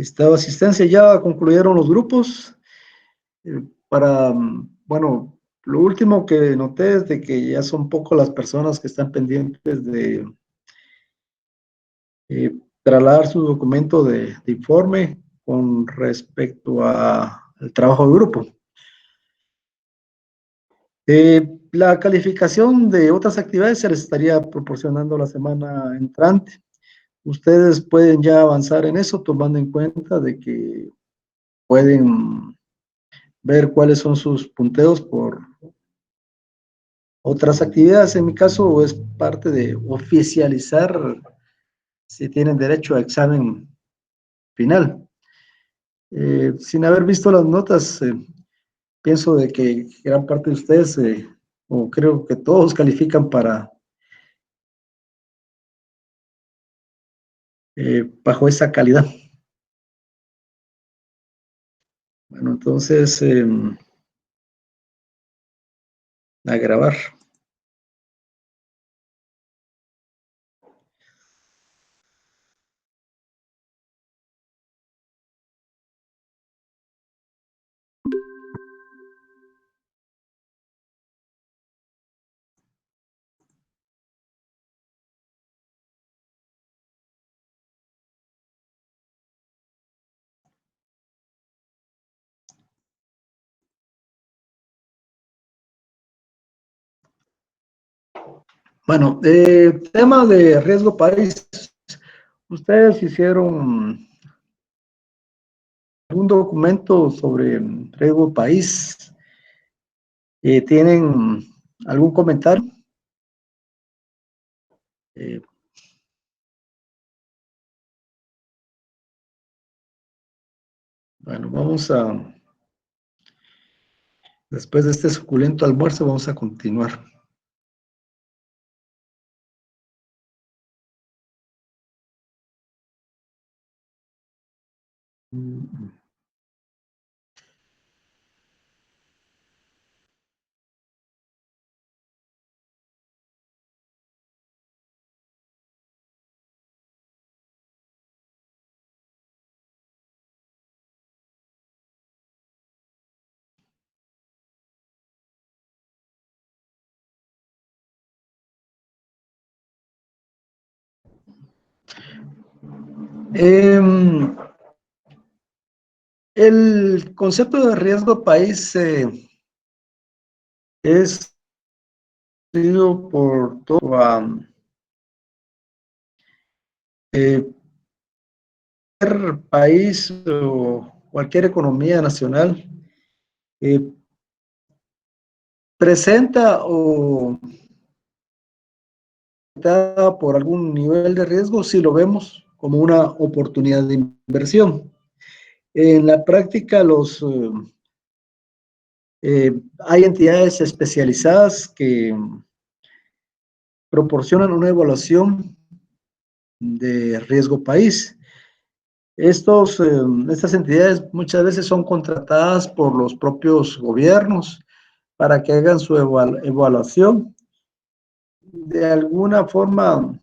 Estado de asistencia, ya concluyeron los grupos. Bueno, lo último que noté es de que ya son poco las personas que están pendientes de trasladar su documento de informe con respecto al trabajo de grupo. La calificación de otras actividades se les estaría proporcionando la semana entrante. Ustedes pueden ya avanzar en eso tomando en cuenta de que pueden ver cuáles son sus punteos por otras actividades. En mi caso es parte de oficializar si tienen derecho a examen final. Sin haber visto las notas, pienso de que gran parte de ustedes, o creo que todos califican para bajo esa calidad. Bueno, entonces, a grabar. Bueno, tema de riesgo país. Ustedes hicieron un documento sobre riesgo país. ¿Tienen algún comentario? Eh, bueno, después de este suculento almuerzo, vamos a continuar. El concepto de riesgo país es conocido por todo cualquier país o cualquier economía nacional eh, presenta o está por algún nivel de riesgo si lo vemos como una oportunidad de inversión. En la práctica, hay entidades especializadas que proporcionan una evaluación de riesgo país. Estas entidades muchas veces son contratadas por los propios gobiernos para que hagan su evaluación. De alguna forma,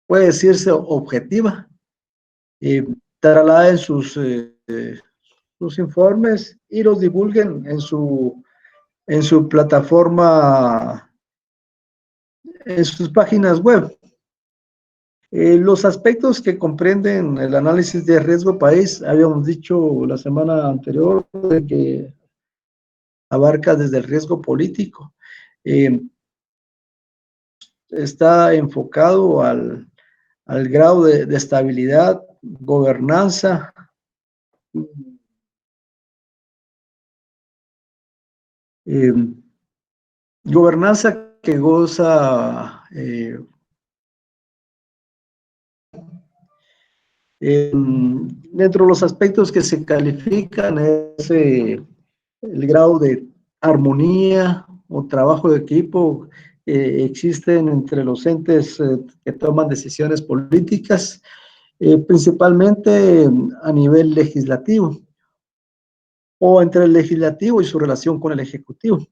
puede decirse objetiva, y trasladen sus informes y los divulguen en su plataforma, en sus páginas web. Los aspectos que comprenden el análisis de riesgo país, habíamos dicho la semana anterior de que abarca desde el riesgo político, eh, está enfocado al grado de estabilidad, gobernanza, eh, gobernanza que goza dentro de los aspectos que se califican es el grado de armonía o trabajo de equipo existen entre los entes que toman decisiones políticas, principalmente a nivel legislativo o entre el legislativo y su relación con el ejecutivo.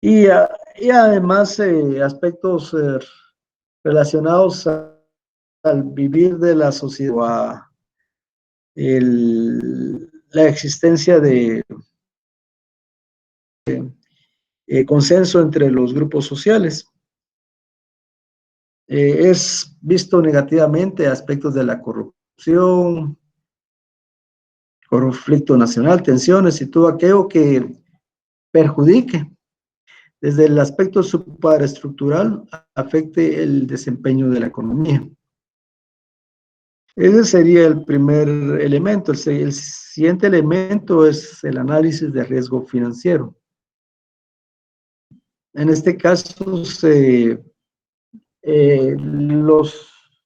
Y además aspectos relacionados al vivir de la sociedad, la existencia de consenso entre los grupos sociales. Es visto negativamente aspectos de la corrupción, conflicto nacional, tensiones y todo aquello que perjudique desde el aspecto supraestructural afecte el desempeño de la economía. Ese sería el primer elemento. El siguiente elemento es el análisis de riesgo financiero. En este caso,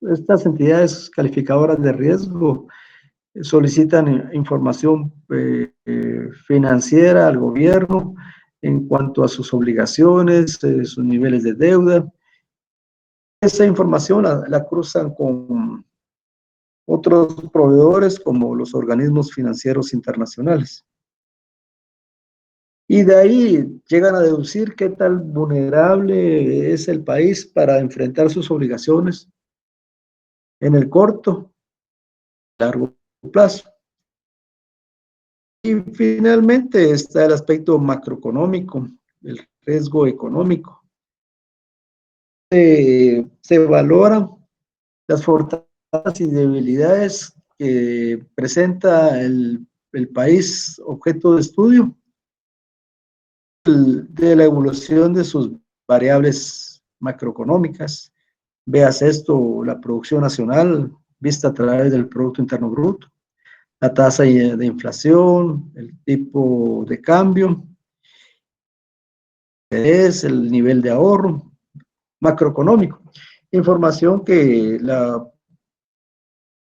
estas entidades calificadoras de riesgo solicitan información financiera al gobierno en cuanto a sus obligaciones, sus niveles de deuda. Esa información la cruzan con otros proveedores como los organismos financieros internacionales. Y de ahí llegan a deducir qué tal vulnerable es el país para enfrentar sus obligaciones en el corto, largo plazo. Y finalmente está el aspecto macroeconómico, el riesgo económico. Se valoran las fortalezas y debilidades que presenta el país objeto de estudio, de la evolución de sus variables macroeconómicas. Veas esto, la producción nacional vista a través del Producto Interno Bruto, la tasa de inflación, el tipo de cambio, es el nivel de ahorro macroeconómico. Información que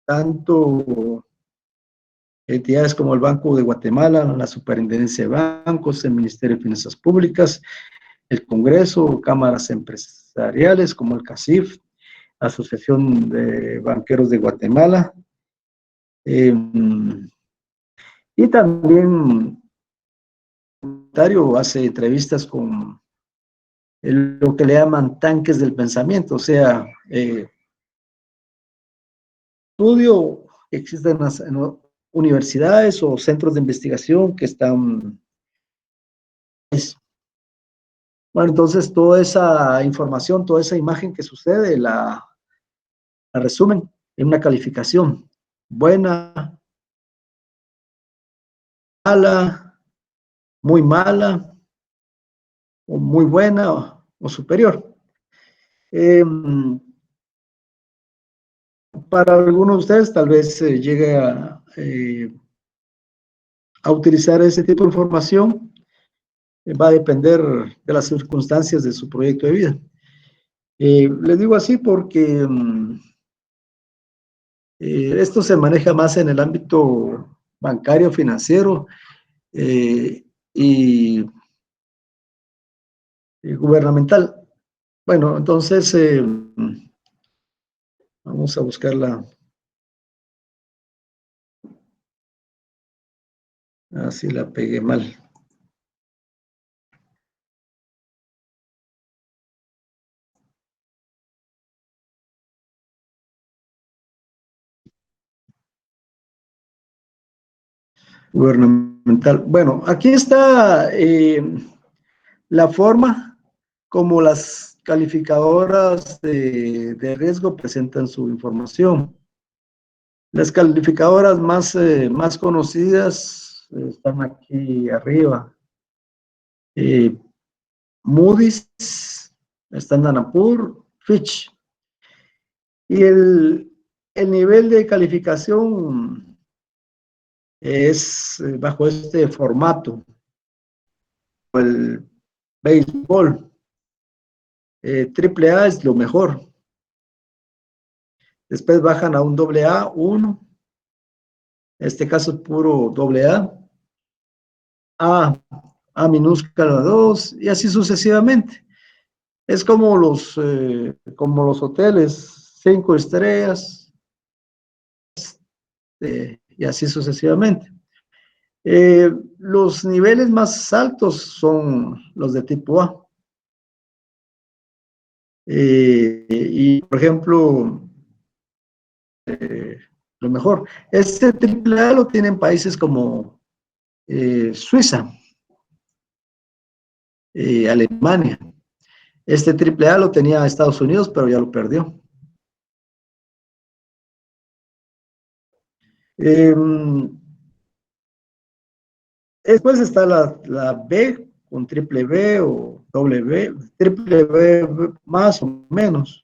tanto entidades como el Banco de Guatemala, la Superintendencia de Bancos, el Ministerio de Finanzas Públicas, el Congreso, cámaras empresariales como el CACIF, Asociación de Banqueros de Guatemala, y también hace entrevistas con lo que le llaman tanques del pensamiento, o sea, estudio que existen en universidades o centros de investigación que están. Bueno, entonces toda esa información, toda esa imagen que sucede, la resumen en una calificación: buena, mala, muy mala, o muy buena o superior. Para algunos de ustedes tal vez llegue a utilizar ese tipo de información. Va a depender de las circunstancias de su proyecto de vida. Les digo así porque esto se maneja más en el ámbito bancario, financiero y gubernamental. Bueno, entonces vamos a buscarla. Así la pegué mal. Gubernamental. Bueno, aquí está la forma como las calificadoras de riesgo presentan su información. Las calificadoras más conocidas están aquí arriba. Moody's, Standard & Poor's, Fitch. Y el nivel de calificación es bajo este formato. El béisbol, AAA es lo mejor. Después bajan a un AA, 1. En este caso es puro AA. A minúscula 2, y así sucesivamente. Es como los hoteles, 5 estrellas, y así sucesivamente. Los niveles más altos son los de tipo A. Y, por ejemplo, lo mejor. Este AAA lo tienen países como Suiza, Alemania. Este AAA lo tenía Estados Unidos, pero ya lo perdió. Eh, Después está la B con triple B o doble B, triple B más o menos.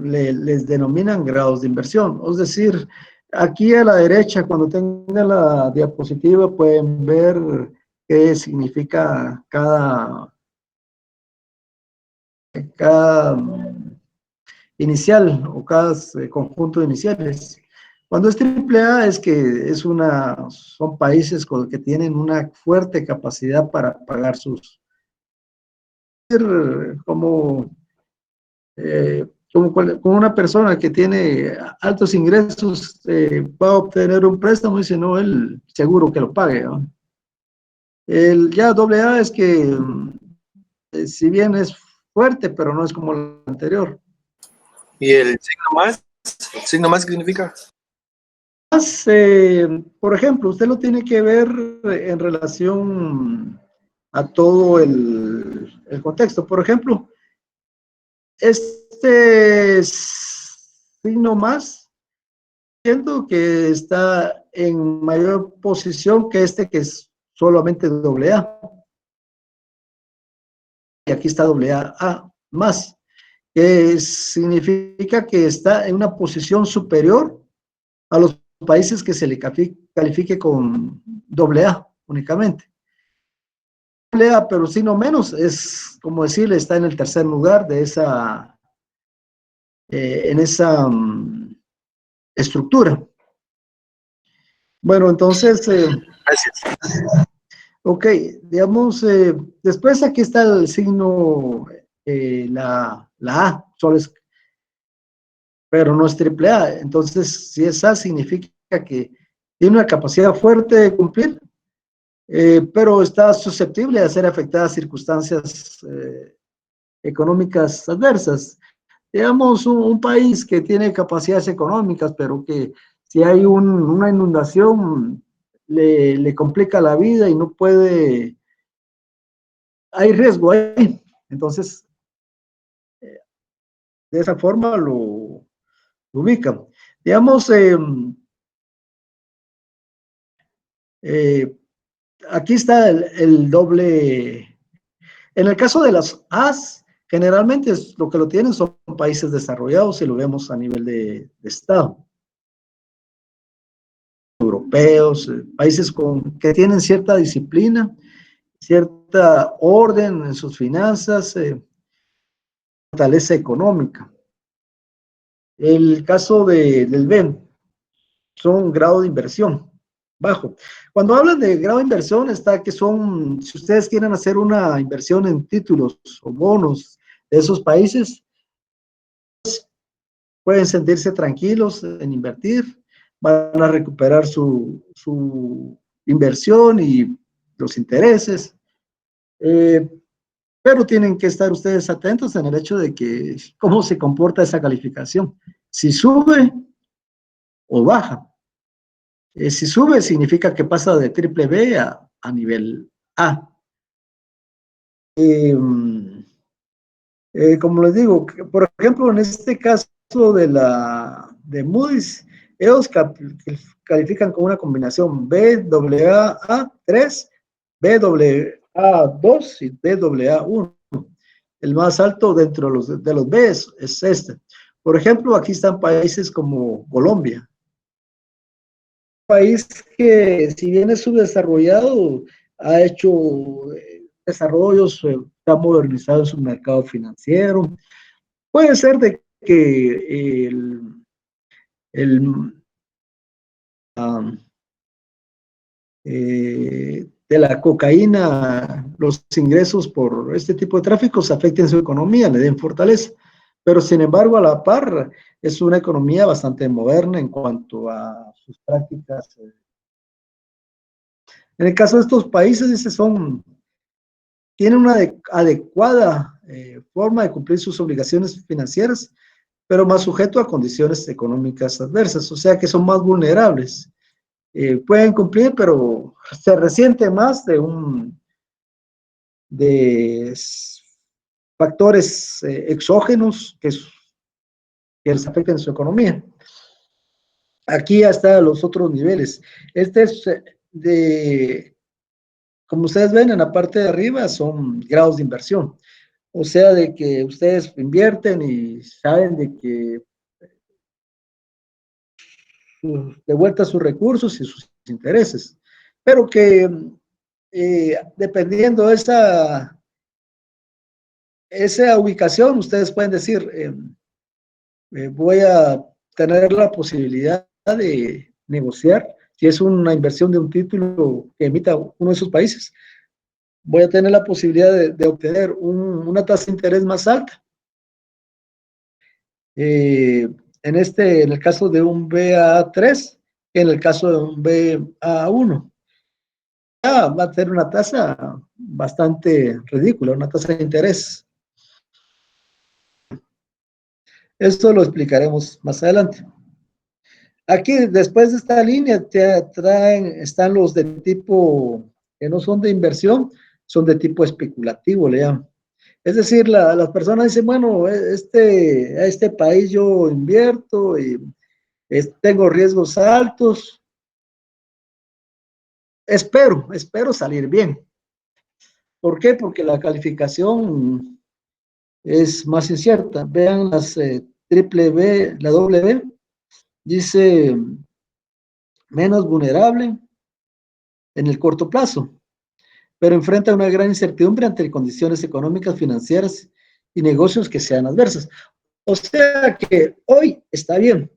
Les denominan grados de inversión. Es decir, aquí a la derecha, cuando tengan la diapositiva, pueden ver qué significa cada inicial o cada conjunto de iniciales. Cuando es triple A es que son países que tienen una fuerte capacidad para pagar como, como una persona que tiene altos ingresos va a obtener un préstamo y si no, él seguro que lo pague, ¿no? El ya doble A es que si bien es fuerte, pero no es como el anterior. ¿Y el signo más? ¿El signo más qué significa? Por ejemplo, usted lo tiene que ver en relación a todo el contexto. Por ejemplo, este signo más, siento que está en mayor posición que este que es solamente doble A. Y aquí está doble A más, que significa que está en una posición superior a los países que se le califique con doble A únicamente. Doble A, pero si no menos, es como decirle, está en el tercer lugar de en esa estructura. Bueno, entonces, Gracias. ok, digamos, después aquí está el signo, la A, solo es, pero no es triple A. Entonces, si es A, significa que tiene una capacidad fuerte de cumplir, pero está susceptible a ser afectada a circunstancias económicas adversas. Digamos, un país que tiene capacidades económicas, pero que si hay una inundación le complica la vida y no puede, hay riesgo ahí. Entonces, de esa forma lo ubican. Digamos, eh, aquí está el doble. En el caso de las As, generalmente lo que lo tienen son países desarrollados y lo vemos a nivel de Estado. Europeos, países que tienen cierta disciplina, cierta orden en sus finanzas, fortaleza económica. El caso del BEM son grado de inversión bajo. Cuando hablan de grado de inversión está que son, si ustedes quieren hacer una inversión en títulos o bonos de esos países, pueden sentirse tranquilos en invertir, van a recuperar su inversión y los intereses, pero tienen que estar ustedes atentos en el hecho de que cómo se comporta esa calificación, si sube o baja. Si sube significa que pasa de triple B a nivel A. Eh, como les digo, por ejemplo, en este caso de Moody's, ellos califican con una combinación BAA3, BAA2 y BAA1. El más alto dentro de los B es este. Por ejemplo, aquí están países como Colombia, un país que si bien es subdesarrollado, ha hecho desarrollos, está modernizado en su mercado financiero. Puede ser de que el um, de la cocaína, los ingresos por este tipo de tráficos afecten su economía, le den fortaleza. Pero sin embargo, a la par, es una economía bastante moderna en cuanto a sus prácticas. En el caso de estos países, tienen una adecuada forma de cumplir sus obligaciones financieras, pero más sujeto a condiciones económicas adversas, o sea que son más vulnerables. Pueden cumplir, pero se resiente más de factores exógenos que les afecten su economía. Aquí hasta los otros niveles. Este es como ustedes ven en la parte de arriba, son grados de inversión. O sea, de que ustedes invierten y saben de que de vuelta sus recursos y sus intereses. Pero que dependiendo de esa ubicación, ustedes pueden decir, voy a tener la posibilidad de negociar, si es una inversión de un título que emita uno de esos países, voy a tener la posibilidad de obtener una tasa de interés más alta. En el caso de un BA3, en el caso de un BA1, va a tener una tasa bastante ridícula, una tasa de interés. Esto lo explicaremos más adelante. Aquí, después de esta línea, están los de tipo que no son de inversión, son de tipo especulativo, le llaman. Es decir, las personas dicen, bueno, a este país yo invierto y tengo riesgos altos, espero salir bien. ¿Por qué? Porque la calificación es más incierta. Vean las triple B, la doble B, dice menos vulnerable en el corto plazo, pero enfrenta una gran incertidumbre ante condiciones económicas, financieras y negocios que sean adversas. O sea que hoy está bien,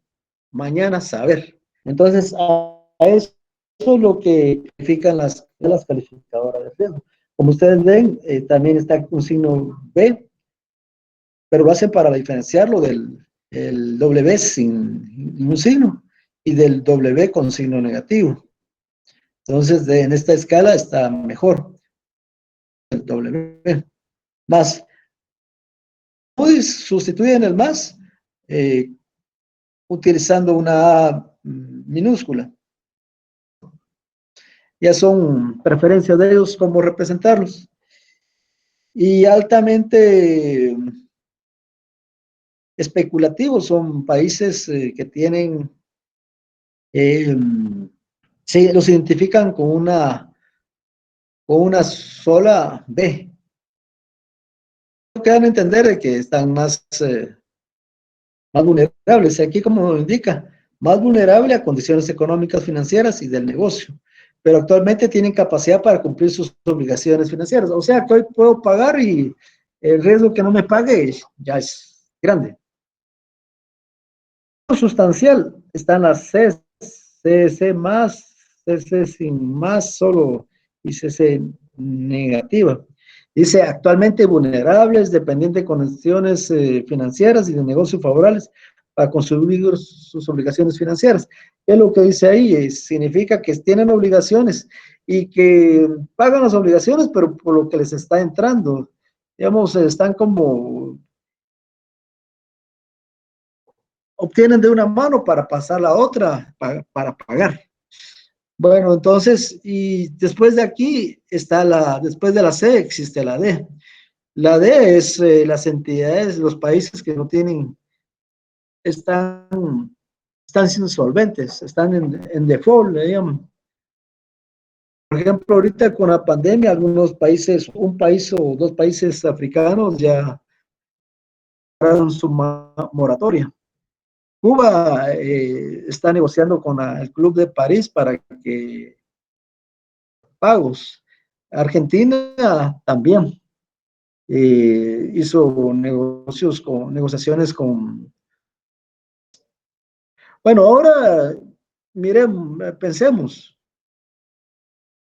mañana saber. Entonces, a eso es lo que califican las calificadoras de riesgo. Como ustedes ven, también está un signo B, pero lo hacen para diferenciarlo del el W sin ningún signo y del W con signo negativo. Entonces, en esta escala está mejor el W. Más, Moody's sustituyen el más eh, utilizando una A minúscula. Ya son preferencias de ellos cómo representarlos. Y altamente especulativos son países que tienen, los identifican con una sola B. Que dan a entender de que están más vulnerables. Aquí, como indica, más vulnerable a condiciones económicas, financieras y del negocio. Pero actualmente tienen capacidad para cumplir sus obligaciones financieras. O sea, que hoy puedo pagar y el riesgo que no me pague ya es grande. Sustancial están las C, CC más, CC sin más solo y CC negativa. Dice, actualmente vulnerables, dependientes de condiciones financieras y de negocios favorables para consumir sus obligaciones financieras. ¿Qué es lo que dice ahí? Significa que tienen obligaciones y que pagan las obligaciones, pero por lo que les está entrando. Digamos, están como obtienen de una mano para pasar la otra, para pagar. Bueno, entonces, y después de aquí está después de la C existe la D. La D es las entidades, los países que no tienen, están siendo solventes, están en default, le llaman. Por ejemplo, ahorita con la pandemia, algunos países, un país o dos países africanos ya pararon su moratoria. Cuba está negociando con el Club de París para que pagos. Argentina también hizo negociaciones con. Bueno, ahora miren, pensemos.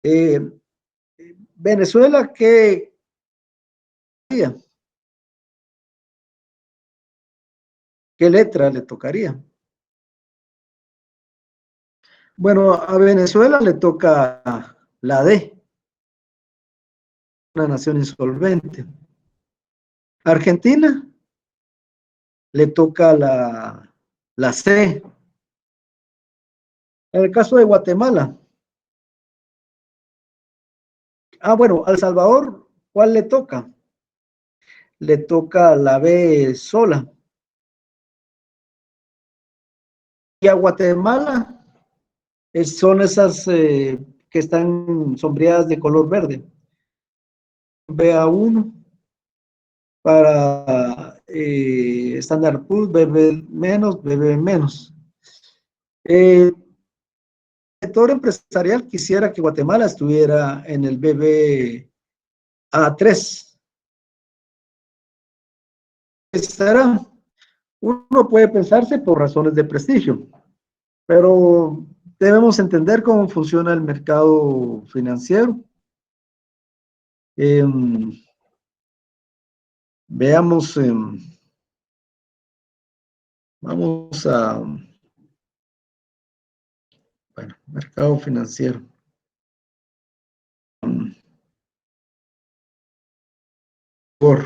Eh, Venezuela, ¿qué letra le tocaría? Bueno, a Venezuela le toca la D, una nación insolvente. Argentina, le toca la C. En el caso de Guatemala, bueno, a El Salvador, ¿cuál le toca? Le toca la B sola. Y a Guatemala son esas que están sombreadas de color verde. BA1 para Standard Poor's, BB menos, BB menos. El sector empresarial quisiera que Guatemala estuviera en el BBA3. Será, uno puede pensarse por razones de prestigio, pero debemos entender cómo funciona el mercado financiero. Veamos, vamos a, bueno, mercado financiero. Por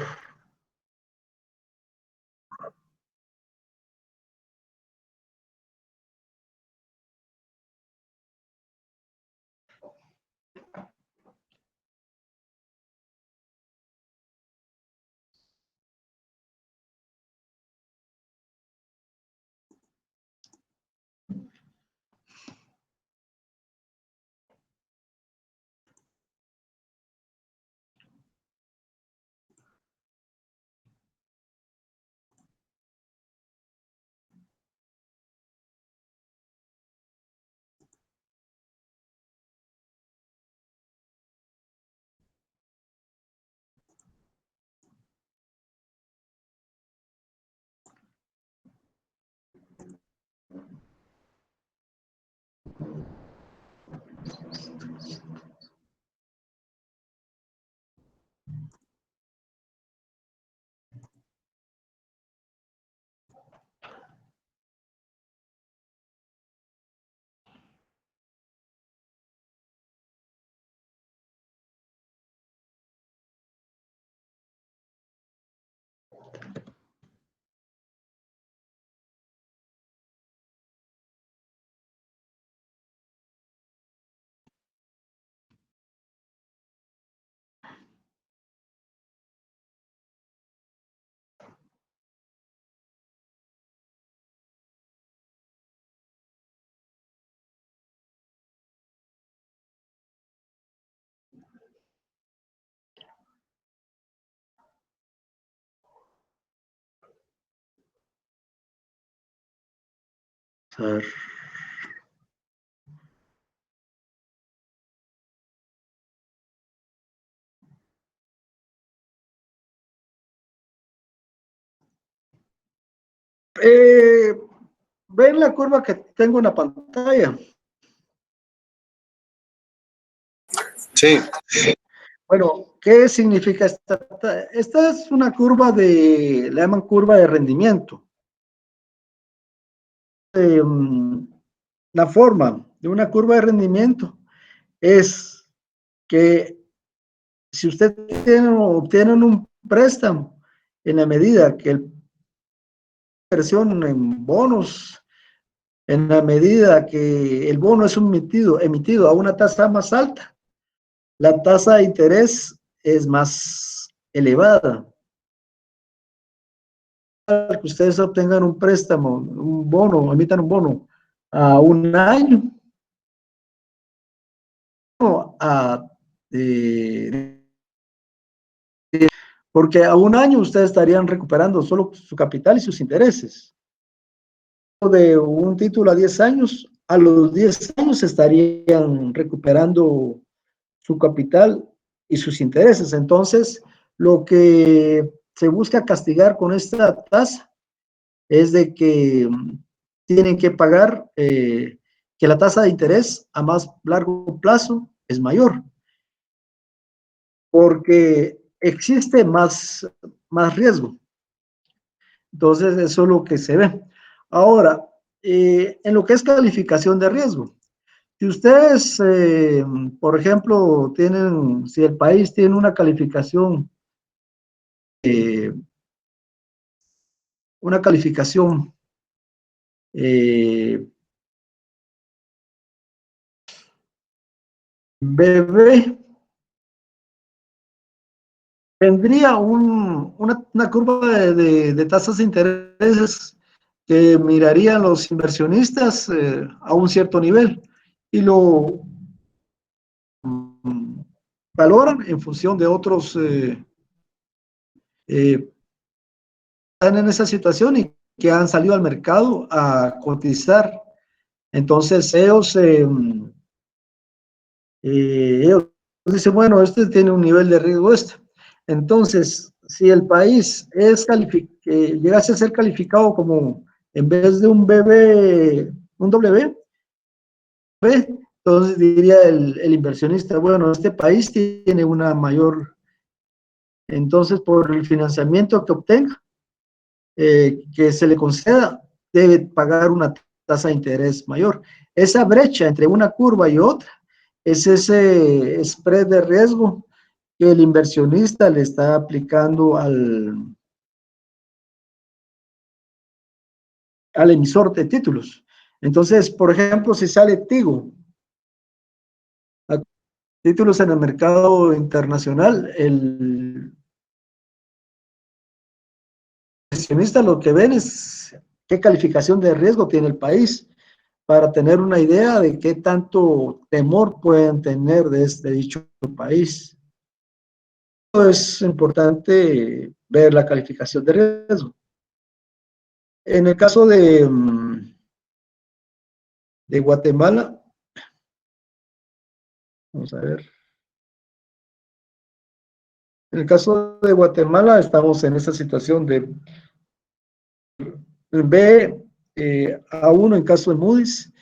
ver. ¿Ven la curva que tengo en la pantalla? Sí. Bueno, ¿qué significa esta? Esta es una curva la llaman curva de rendimiento. La forma de una curva de rendimiento es que si usted obtiene un préstamo en la medida que la inversión en bonos, en la medida que el bono es emitido a una tasa más alta, la tasa de interés es más elevada. Que ustedes obtengan un préstamo, un bono, emitan un bono a un año, porque a un año ustedes estarían recuperando solo su capital y sus intereses. De un título a 10 años, a los 10 años estarían recuperando su capital y sus intereses. Entonces, lo que se busca castigar con esta tasa es de que tienen que pagar, que la tasa de interés a más largo plazo es mayor, porque existe más riesgo. Entonces, eso es lo que se ve. Ahora, en lo que es calificación de riesgo, si ustedes, por ejemplo, si el país tiene una calificación una calificación BB, tendría una curva de tasas de intereses que mirarían los inversionistas a un cierto nivel y lo valoran en función de otros están en esa situación y que han salido al mercado a cotizar. Entonces ellos dicen, bueno, este tiene un nivel de riesgo este. Entonces, si el país llegase a ser calificado como, en vez de un BB, un W, entonces diría el inversionista, bueno, este país tiene una mayor, entonces por el financiamiento que obtenga, que se le conceda, debe pagar una tasa de interés mayor. Esa brecha entre una curva y otra es ese spread de riesgo que el inversionista le está aplicando al emisor de títulos. Entonces, por ejemplo, si sale Tigo, títulos en el mercado internacional, el inversionista lo que ven es qué calificación de riesgo tiene el país para tener una idea de qué tanto temor pueden tener de dicho país. Es importante ver la calificación de riesgo. En el caso de Guatemala, vamos a ver. En el caso de Guatemala estamos en esa situación de B a 1 en caso de Moody's,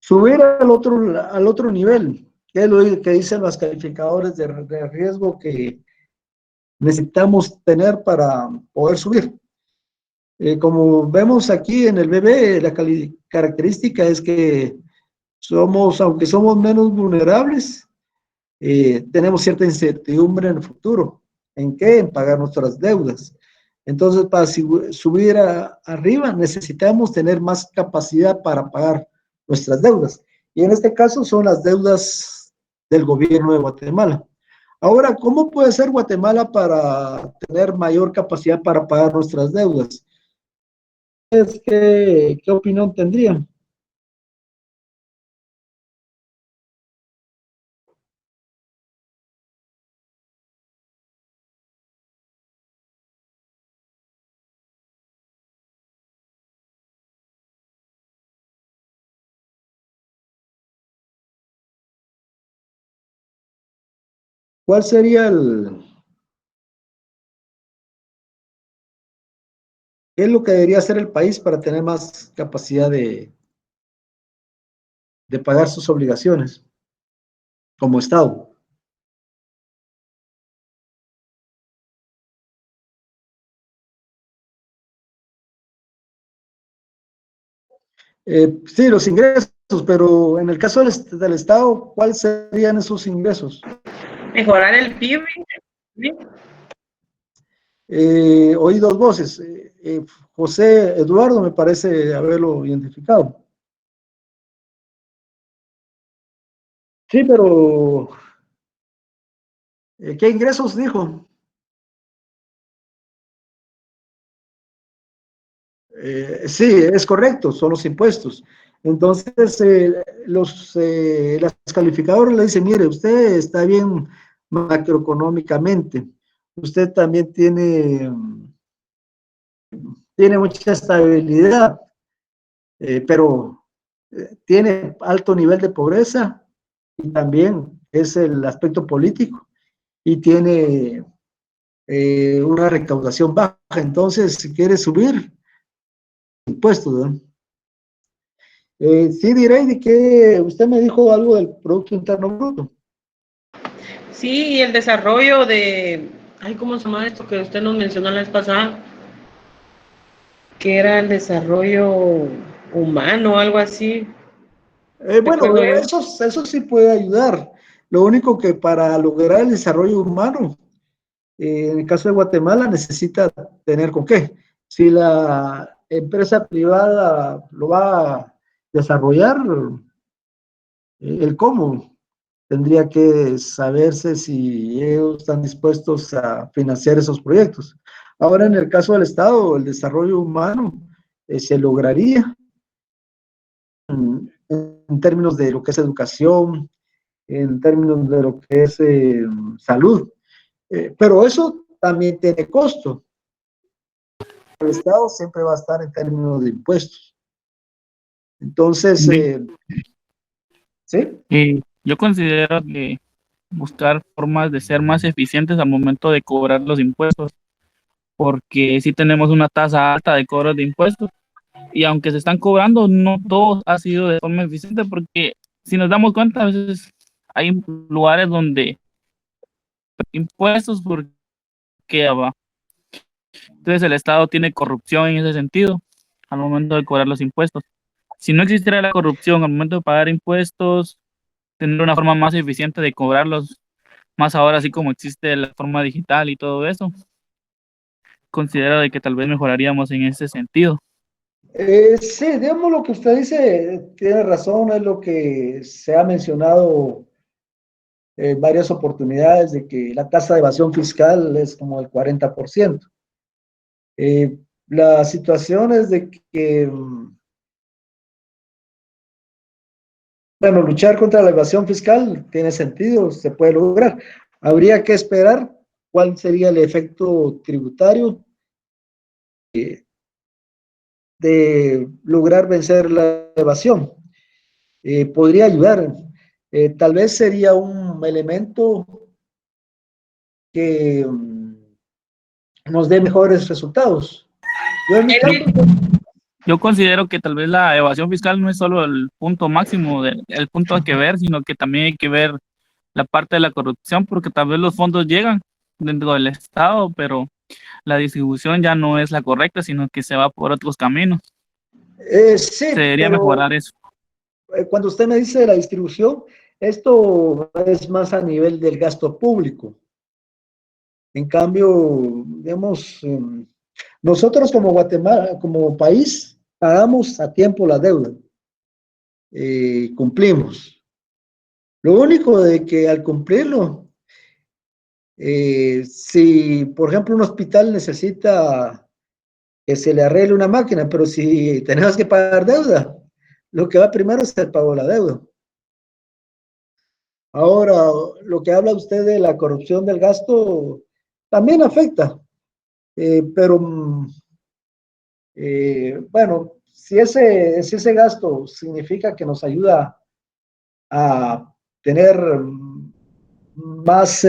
subir al otro nivel, que es lo que dicen los calificadores de riesgo que necesitamos tener para poder subir. Como vemos aquí en el BB, la característica es que aunque somos menos vulnerables, tenemos cierta incertidumbre en el futuro. ¿En qué? En pagar nuestras deudas. Entonces, para subir arriba, necesitamos tener más capacidad para pagar nuestras deudas. Y en este caso son las deudas del gobierno de Guatemala. Ahora, ¿cómo puede ser Guatemala para tener mayor capacidad para pagar nuestras deudas? ¿Qué opinión tendrían? ¿Cuál sería qué es lo que debería hacer el país para tener más capacidad de pagar sus obligaciones como Estado? Sí, los ingresos, pero en el caso del Estado, ¿cuáles serían esos ingresos? Mejorar el PIB. Oí dos voces. José Eduardo me parece haberlo identificado. Sí, pero ¿qué ingresos dijo? Sí, es correcto, son los impuestos. Entonces, las calificadoras le dicen, mire, usted está bien macroeconómicamente, usted también tiene mucha estabilidad, pero tiene alto nivel de pobreza y también es el aspecto político y tiene una recaudación baja. Entonces, si quiere subir impuestos, ¿no? Sí, diré de que usted me dijo algo del Producto Interno Bruto. Sí, y el desarrollo ¿cómo se llama esto que usted nos mencionó la vez pasada? Que era el desarrollo humano, algo así. Bueno, eso sí puede ayudar. Lo único que para lograr el desarrollo humano, en el caso de Guatemala, necesita tener con qué. Si la empresa privada lo va a desarrollar, el cómo tendría que saberse si ellos están dispuestos a financiar esos proyectos. Ahora, en el caso del Estado, el desarrollo humano se lograría en términos de lo que es educación, en términos de lo que es salud. Pero eso también tiene costo. El Estado siempre va a estar en términos de impuestos. Entonces, Sí. ¿sí? Y yo considero que buscar formas de ser más eficientes al momento de cobrar los impuestos, porque si tenemos una tasa alta de cobros de impuestos y aunque se están cobrando, no todo ha sido de forma eficiente, porque si nos damos cuenta, a veces hay lugares donde impuestos porque va. Entonces el Estado tiene corrupción en ese sentido al momento de cobrar los impuestos. Si no existiera la corrupción al momento de pagar impuestos, tener una forma más eficiente de cobrarlos, más ahora así como existe la forma digital y todo eso, considero de que tal vez mejoraríamos en ese sentido. Sí, digamos lo que usted dice, tiene razón, es lo que se ha mencionado en varias oportunidades de que la tasa de evasión fiscal es como el 40%. La situación es de que, bueno, luchar contra la evasión fiscal tiene sentido, se puede lograr. Habría que esperar cuál sería el efecto tributario de lograr vencer la evasión. Podría ayudar. Tal vez sería un elemento que nos dé mejores resultados. Yo en mi caso, Yo considero que tal vez la evasión fiscal no es solo el punto máximo, el punto a que ver, sino que también hay que ver la parte de la corrupción, porque tal vez los fondos llegan dentro del Estado, pero la distribución ya no es la correcta, sino que se va por otros caminos. sí, Se debería pero mejorar eso. cuando usted me dice de la distribución, esto es más a nivel del gasto público. En cambio, digamos, nosotros como Guatemala, como país, pagamos a tiempo la deuda, cumplimos. Lo único de que al cumplirlo, si por ejemplo un hospital necesita que se le arregle una máquina, pero si tenemos que pagar deuda, lo que va primero es el pago de la deuda. Ahora, lo que habla usted de la corrupción del gasto también afecta, pero bueno, si ese gasto significa que nos ayuda a tener más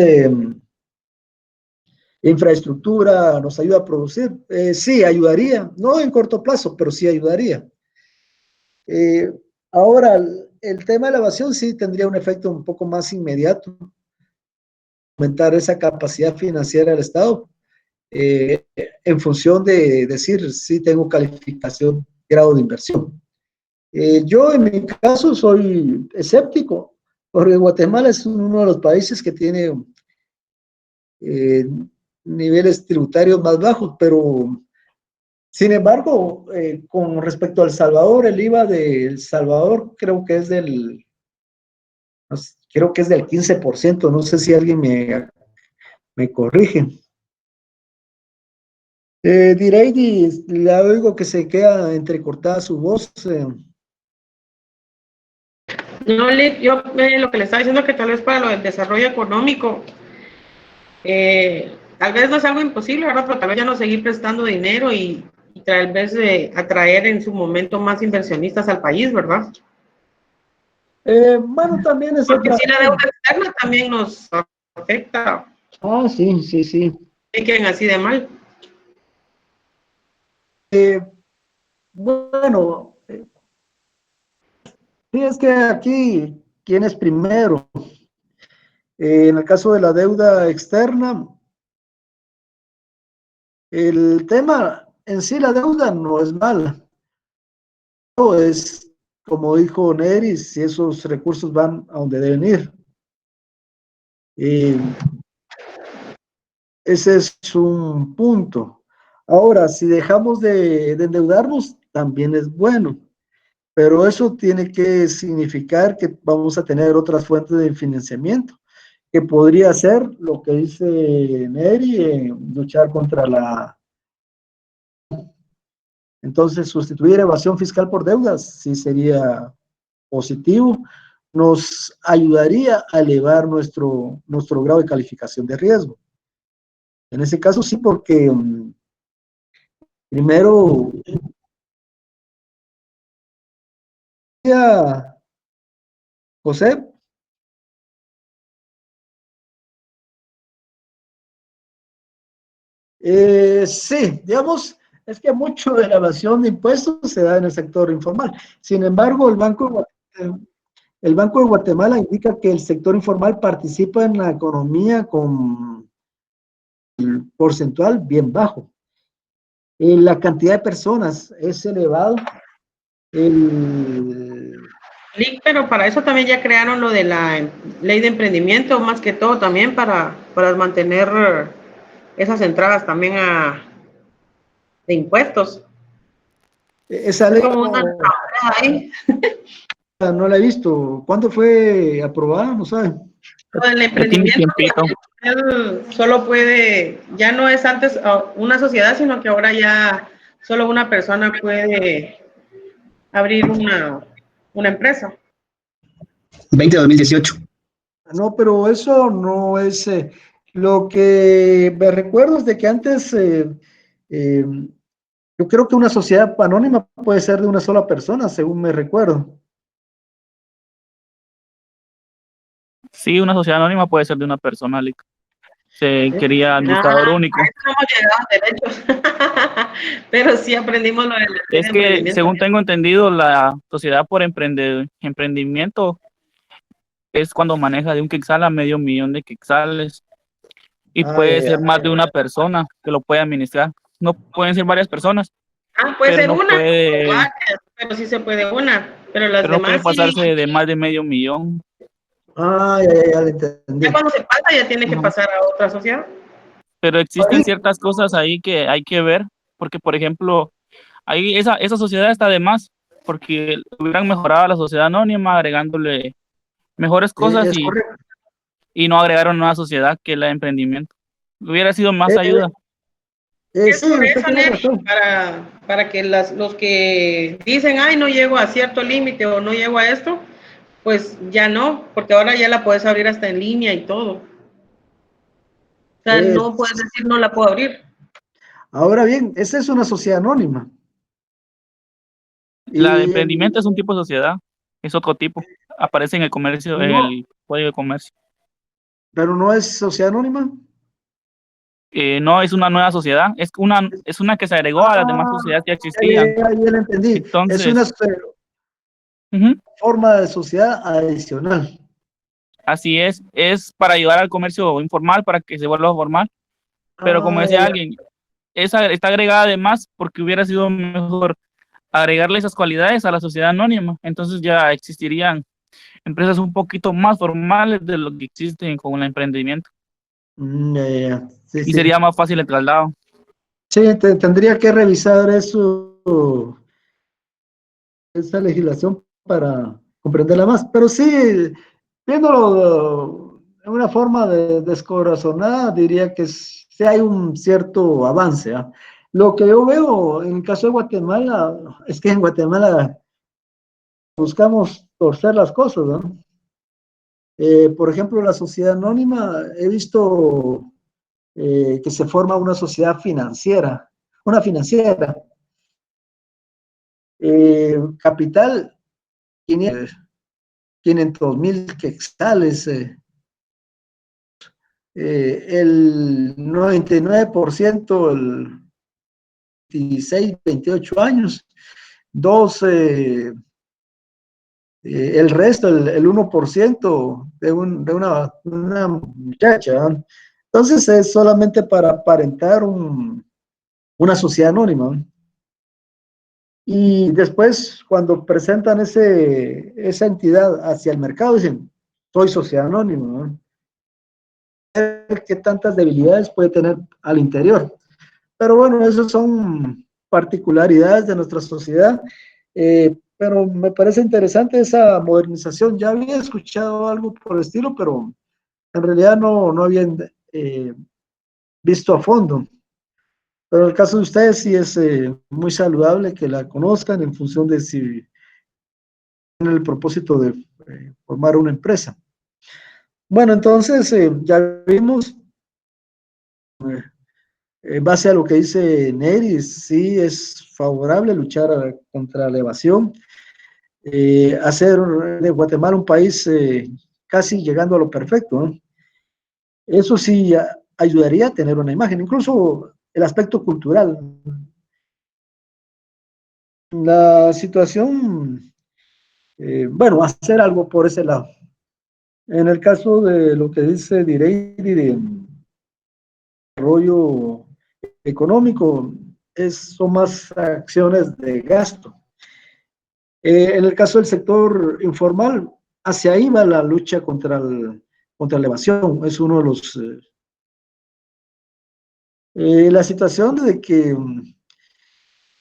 infraestructura, nos ayuda a producir, sí, ayudaría, no en corto plazo, pero sí ayudaría. Eh, Ahora, el tema de la evasión sí tendría un efecto un poco más inmediato, aumentar esa capacidad financiera del Estado en función de decir si tengo calificación, grado de inversión. Yo en mi caso soy escéptico, porque Guatemala es uno de los países que tiene eh, niveles tributarios más bajos, pero sin embargo, con respecto a El Salvador, el IVA de El Salvador creo que es del 15%, no sé si alguien me corrige. Direidi, le oigo que se queda entrecortada su voz. No, yo lo que le estaba diciendo que tal vez para lo del desarrollo económico, tal vez no es algo imposible, ¿verdad? Pero tal vez ya no seguir prestando dinero y tal vez atraer en su momento más inversionistas al país, ¿verdad? Bueno, también es Porque otra. si la deuda externa también nos afecta, Ah, sí, sí, sí. y queden así de mal. Bueno, sí, es que aquí, ¿quién es primero? En el caso de la deuda externa, el tema en sí, la deuda no es mala. No es, como dijo Neris, si esos recursos van a donde deben ir. Eh, Ese es un punto. Ahora, si dejamos de endeudarnos, también es bueno, pero eso tiene que significar que vamos a tener otras fuentes de financiamiento, que podría ser lo que dice Neri, luchar contra la... Entonces, sustituir evasión fiscal por deudas, sí sería positivo, nos ayudaría a elevar nuestro grado de calificación de riesgo. En ese caso sí, porque primero, José, sí, digamos, es que mucho de la evasión de impuestos se da en el sector informal. Sin embargo, el Banco de Guatemala indica que el sector informal participa en la economía con porcentual bien bajo. La cantidad de personas es elevado. Pero para eso también ya crearon lo de la ley de emprendimiento, más que todo también para mantener esas entradas también de impuestos. Esa Es ley como una ahí. no la he visto. ¿Cuándo fue aprobada? No sabe. Lo del Ya tiene emprendimiento, tiempito. él solo puede, ya no es antes una sociedad, sino que ahora ya solo una persona puede abrir una empresa. 2018. No, pero eso no es lo que me recuerdo es de que antes eh, yo creo que una sociedad anónima puede ser de una sola persona, según me recuerdo. Sí, una sociedad anónima puede ser de una persona, se quería administrador único. No hemos llegado a derechos, pero sí aprendimos lo del Es que, emprendimiento. según tengo entendido, la sociedad por emprendimiento es cuando maneja de un quetzal a medio millón de quetzales y puede ser más de una persona que lo puede administrar. No pueden ser varias personas, Puede pero ser no una, puede, pero sí se puede una, pero las pero no puede demás sí. pasarse de más de medio millón. Ya le entendí. Ya cuando se pasa ya tiene que Ajá. pasar a otra sociedad. Pero existen ciertas cosas ahí que hay que ver, porque por ejemplo, ahí esa sociedad está de más, porque hubieran mejorado a la sociedad anónima agregándole mejores cosas Es correcto. y no agregaron nueva sociedad que la de emprendimiento. Hubiera sido más ayuda. Es Sí, por usted eso, tiene Neri, razón. para que los que dicen, ay, no llego a cierto límite o no llego a esto, pues ya no, porque ahora ya la puedes abrir hasta en línea y todo. O sea, no puedes decir no la puedo abrir. Ahora bien, esa es una sociedad anónima. La de Y, emprendimiento es un tipo de sociedad, es otro tipo. Aparece en el comercio, en no, el código de comercio. pero no es sociedad anónima. No es una nueva sociedad, es una que se agregó a las demás sociedades que existían. Ya la entendí. Es una Entonces, ujú, forma de sociedad adicional. así es para ayudar al comercio informal, para que se vuelva formal. Pero como decía Ya. alguien, esa está agregada además porque hubiera sido mejor agregarle esas cualidades a la sociedad anónima. Entonces ya existirían empresas un poquito más formales de lo que existen con el emprendimiento. Ya. Sí, Y sí. sería más fácil el traslado. Sí, tendría que revisar eso, esa legislación para comprenderla más. Pero sí, viéndolo de una forma descorazonada, diría que sí hay un cierto avance. ¿Ah? Lo que yo veo en el caso de Guatemala es que en Guatemala buscamos torcer las cosas, ¿no? Por ejemplo, la sociedad anónima, he visto que se forma una sociedad financiera, una financiera. Capital, 500,000 quetzales. El 99%, el 16, 28 años. Dos, el resto, el 1% de una muchacha. Entonces es solamente para aparentar una sociedad anónima. Y después, cuando presentan esa entidad hacia el mercado, dicen, soy sociedad anónima, ¿no? ¿Qué tantas debilidades puede tener al interior? Pero bueno, esas son particularidades de nuestra sociedad. Pero me parece interesante esa modernización. Ya había escuchado algo por el estilo, pero en realidad no había visto a fondo. Pero en el caso de ustedes sí es muy saludable que la conozcan en función de si tienen el propósito de formar una empresa. Bueno, entonces ya vimos, en base a lo que dice Neri, sí es favorable luchar contra la evasión, hacer de Guatemala un país casi llegando a lo perfecto, ¿no? Eso sí ayudaría a tener una imagen, incluso el aspecto cultural. La situación, bueno, hacer algo por ese lado. En el caso de lo que dice Direidi de desarrollo económico, son más acciones de gasto. En el caso del sector informal, hacia ahí va la lucha contra la evasión. Es uno de los... la situación de que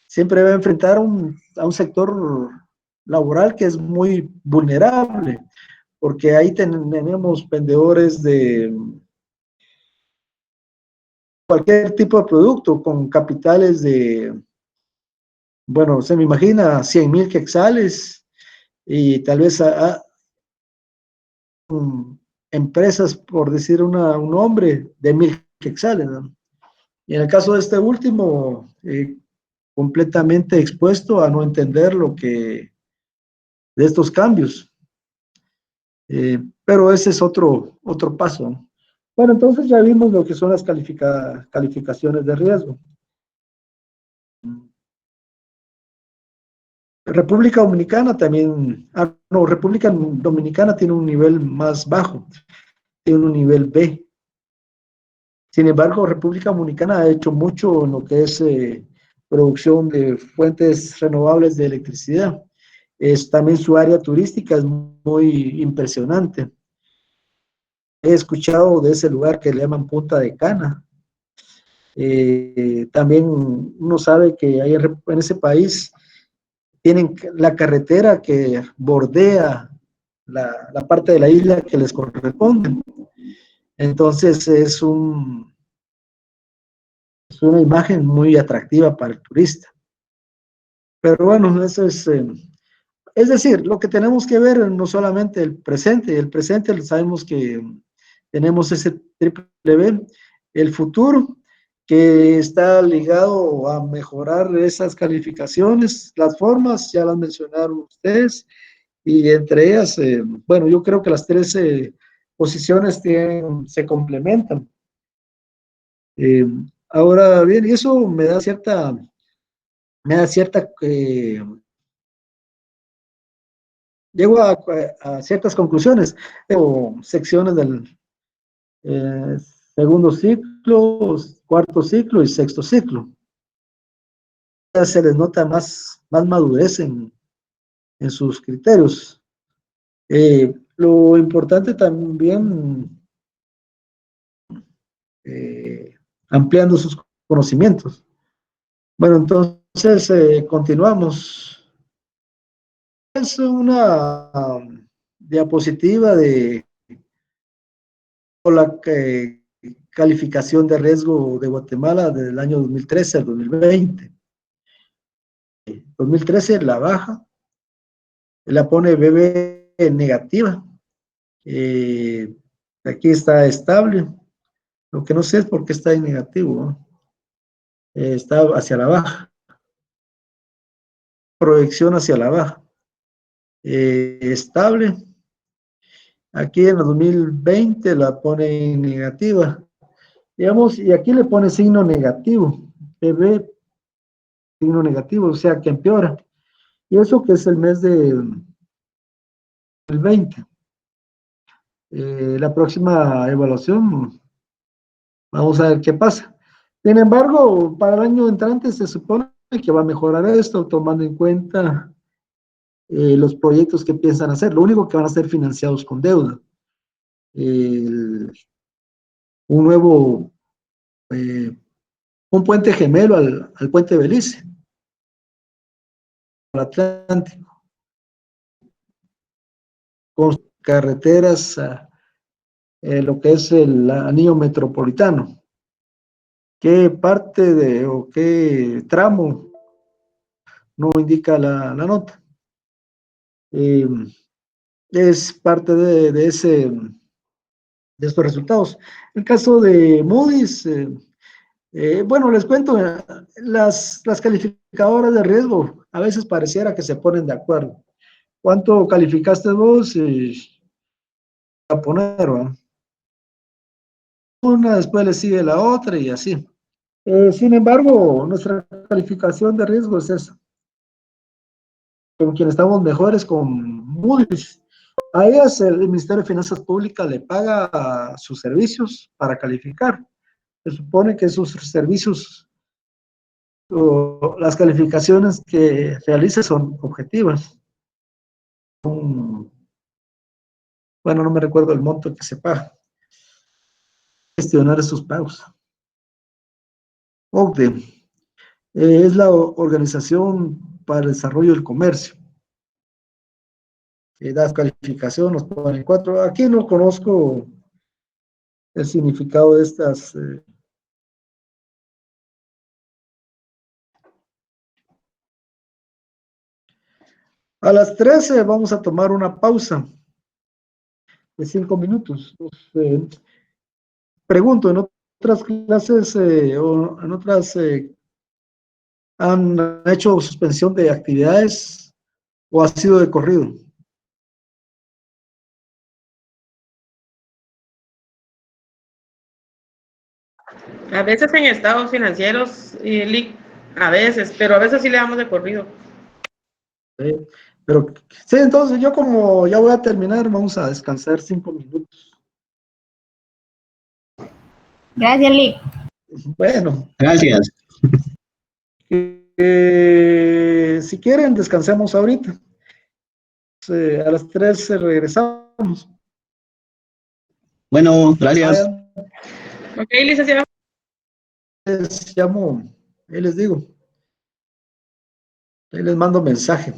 siempre va a enfrentar a un sector laboral que es muy vulnerable, porque ahí tenemos vendedores de cualquier tipo de producto con capitales de, bueno, se me imagina 100,000 quetzales y tal vez empresas, por decir un nombre, de 1,000 quetzales, ¿no? Y en el caso de este último, completamente expuesto a no entender de estos cambios. Pero ese es otro paso, ¿no? Bueno, entonces ya vimos lo que son las calificaciones de riesgo. República Dominicana también, no, República Dominicana tiene un nivel más bajo, tiene un nivel B. Sin embargo, República Dominicana ha hecho mucho en lo que es producción de fuentes renovables de electricidad. También su área turística es muy impresionante. He escuchado de ese lugar que le llaman Punta de Cana. También uno sabe que hay en ese país tienen la carretera que bordea la parte de la isla que les corresponde. Entonces es una imagen muy atractiva para el turista. Pero bueno, eso es decir, lo que tenemos que ver no solamente el presente sabemos que tenemos ese triple B, el futuro que está ligado a mejorar esas calificaciones, las formas, ya las mencionaron ustedes, y entre ellas, bueno, yo creo que las tres posiciones se complementan. Eh, Ahora bien, y eso me da cierta, llego a ciertas conclusiones, o secciones del eh, segundo ciclo, cuarto ciclo y sexto ciclo. Ya se les nota más madurez en sus criterios. Lo importante también, eh, ampliando sus conocimientos. Bueno, entonces continuamos. Es una diapositiva de la calificación de riesgo de Guatemala del año 2013 al 2020. 2013 la baja, la pone BB negativa. Aquí está estable. Lo que no sé es por qué está en negativo, ¿no? Está hacia la baja. Proyección hacia la baja. Estable. Aquí en el 2020 la pone en negativa. Digamos, y aquí le pone signo negativo. BB, signo negativo, o sea que empeora. Y eso que es el mes del 20. La próxima evaluación, vamos a ver qué pasa. Sin embargo, para el año entrante se supone que va a mejorar esto, tomando en cuenta los proyectos que piensan hacer. Lo único que van a ser financiados con deuda. Un nuevo un puente gemelo al puente Belice, al Atlántico, con carreteras, lo que es el anillo metropolitano. ¿Qué parte o qué tramo no indica la nota? Eh, es parte de estos resultados. El caso de Moody's, bueno, les cuento, las calificadoras de riesgo a veces pareciera que se ponen de acuerdo. ¿Cuánto calificaste vos? A poner, ¿va? Una, después le sigue la otra y así. Sin embargo, nuestra calificación de riesgo es esa. Con quien estamos mejores con Moody's. A ellas el Ministerio de Finanzas Públicas le paga sus servicios para calificar. Se supone que sus servicios o las calificaciones que realice son objetivas. Bueno, no me recuerdo el monto que se paga. Gestionar esos pagos. OCDE es la Organización para el Desarrollo del Comercio. Da calificación, nos ponen 4. Aquí no conozco el significado de estas. A las 13 vamos a tomar una pausa de 5 minutos. Pregunto, ¿en otras clases o en otras han hecho suspensión de actividades o ha sido de corrido? A veces en estados financieros, a veces, pero a veces sí le damos de corrido. Pero sí, entonces yo como ya voy a terminar, vamos a descansar 5 minutos. Gracias, Lick. Bueno, Gracias. si quieren, descansemos ahorita. A las 3 regresamos. Bueno, gracias. Vayan, Ok, licenciado. les llamo, ahí les digo, ahí les mando mensaje.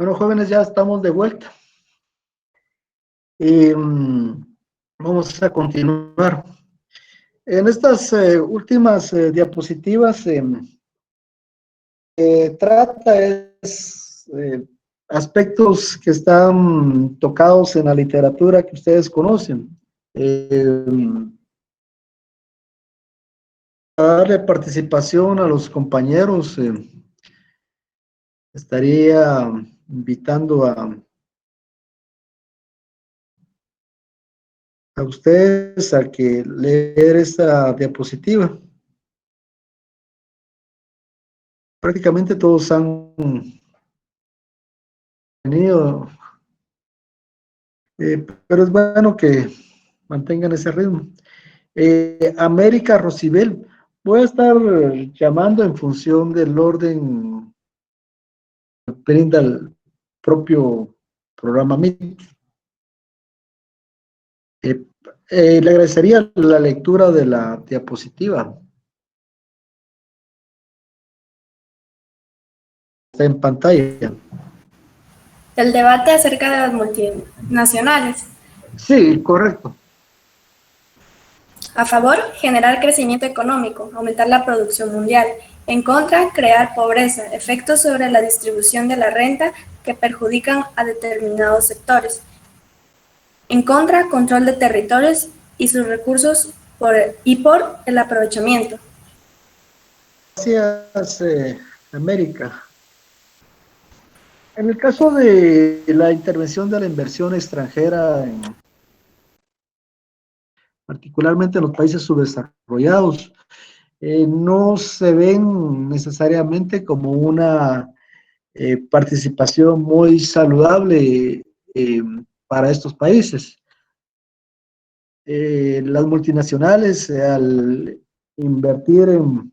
Bueno, jóvenes, ya estamos de vuelta. Y vamos a continuar. En estas últimas diapositivas trata aspectos que están tocados en la literatura que ustedes conocen. Para darle participación a los compañeros, estaría invitando a ustedes a que leer esta diapositiva. Prácticamente todos han tenido, pero es bueno que mantengan ese ritmo. América Rosibel, voy a estar llamando en función del orden que brinda el propio programa Meet. Le agradecería la lectura de la diapositiva. Está en pantalla. El debate acerca de las multinacionales. Sí, correcto. A favor, generar crecimiento económico, aumentar la producción mundial. En contra, crear pobreza, efectos sobre la distribución de la renta que perjudican a determinados sectores. En contra, control de territorios y sus recursos por el aprovechamiento. Gracias, América. En el caso de la intervención de la inversión extranjera, particularmente en los países subdesarrollados, no se ven necesariamente como una participación muy saludable para estos países. Las multinacionales, al invertir en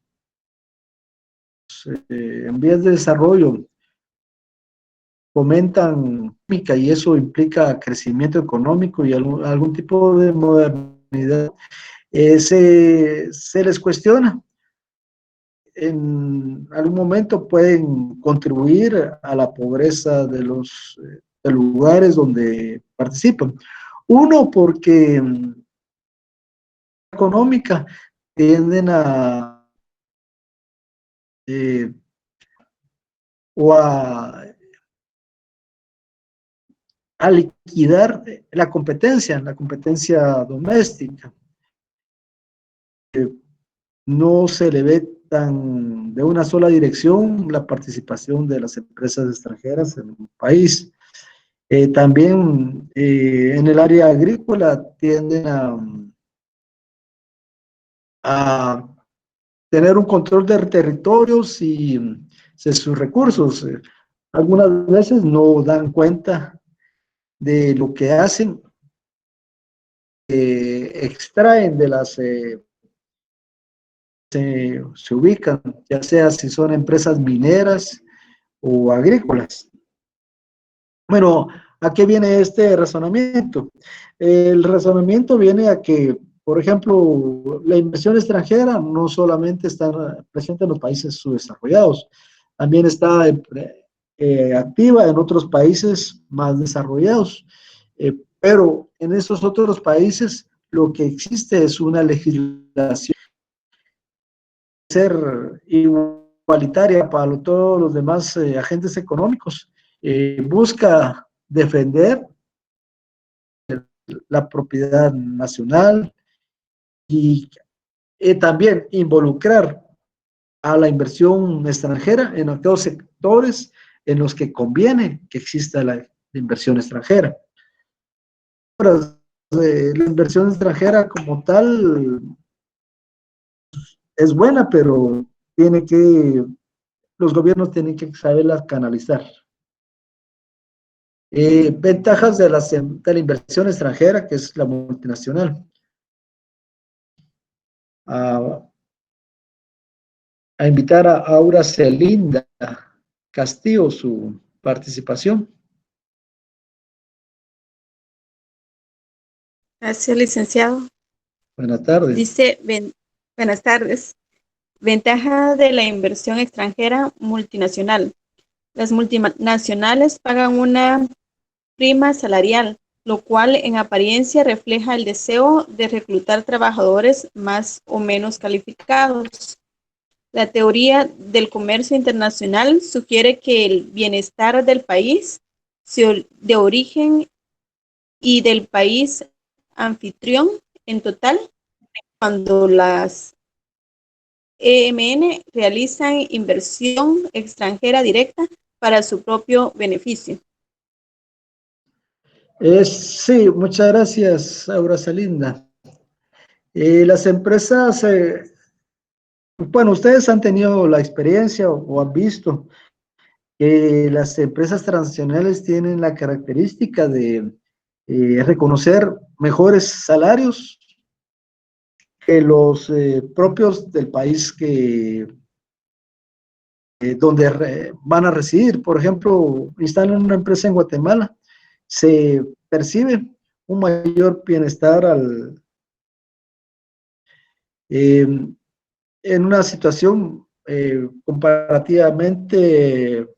vías de desarrollo, fomentan y eso implica crecimiento económico y algún tipo de modernidad. Se les cuestiona. En algún momento pueden contribuir a la pobreza de los lugares donde participan. Uno, porque económica tienden a liquidar la competencia doméstica. No se le ve tan de una sola dirección la participación de las empresas extranjeras en un país. También en el área agrícola tienden a tener un control de territorios y de sus recursos. Algunas veces no dan cuenta de lo que hacen, extraen de las se ubican, ya sea si son empresas mineras o agrícolas. Bueno, ¿a qué viene este razonamiento? El razonamiento viene a que, por ejemplo, la inversión extranjera no solamente está presente en los países subdesarrollados, también está activa en otros países más desarrollados, pero en esos otros países lo que existe es una legislación ser igualitaria para todos los demás agentes económicos. Busca defender la propiedad nacional y también involucrar a la inversión extranjera en aquellos sectores en los que conviene que exista la inversión extranjera. La inversión extranjera como tal es buena, pero los gobiernos tienen que saberlas canalizar. Ventajas de la inversión extranjera, que es la multinacional. A invitar a Aura Celinda Castillo su participación. Gracias, licenciado. Buenas tardes. Dice, buenas tardes. Ventaja de la inversión extranjera multinacional. Las multinacionales pagan una prima salarial, lo cual en apariencia refleja el deseo de reclutar trabajadores más o menos calificados. La teoría del comercio internacional sugiere que el bienestar del país de origen y del país anfitrión en total, cuando las EMN realizan inversión extranjera directa para su propio beneficio. Sí, muchas gracias, Aura Salinda. Las empresas, bueno, ustedes han tenido la experiencia o han visto que las empresas transnacionales tienen la característica de reconocer mejores salarios que los propios del país donde van a residir. Por ejemplo, instalan una empresa en Guatemala, se percibe un mayor bienestar en una situación comparativamente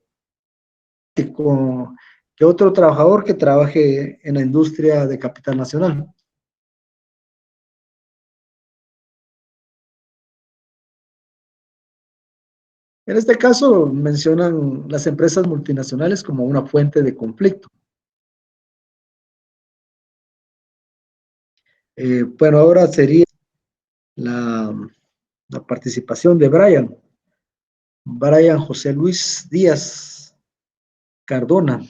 con que otro trabajador que trabaje en la industria de capital nacional. En este caso, mencionan las empresas multinacionales como una fuente de conflicto. Bueno, ahora sería la participación de Brian José Luis Díaz Cardona.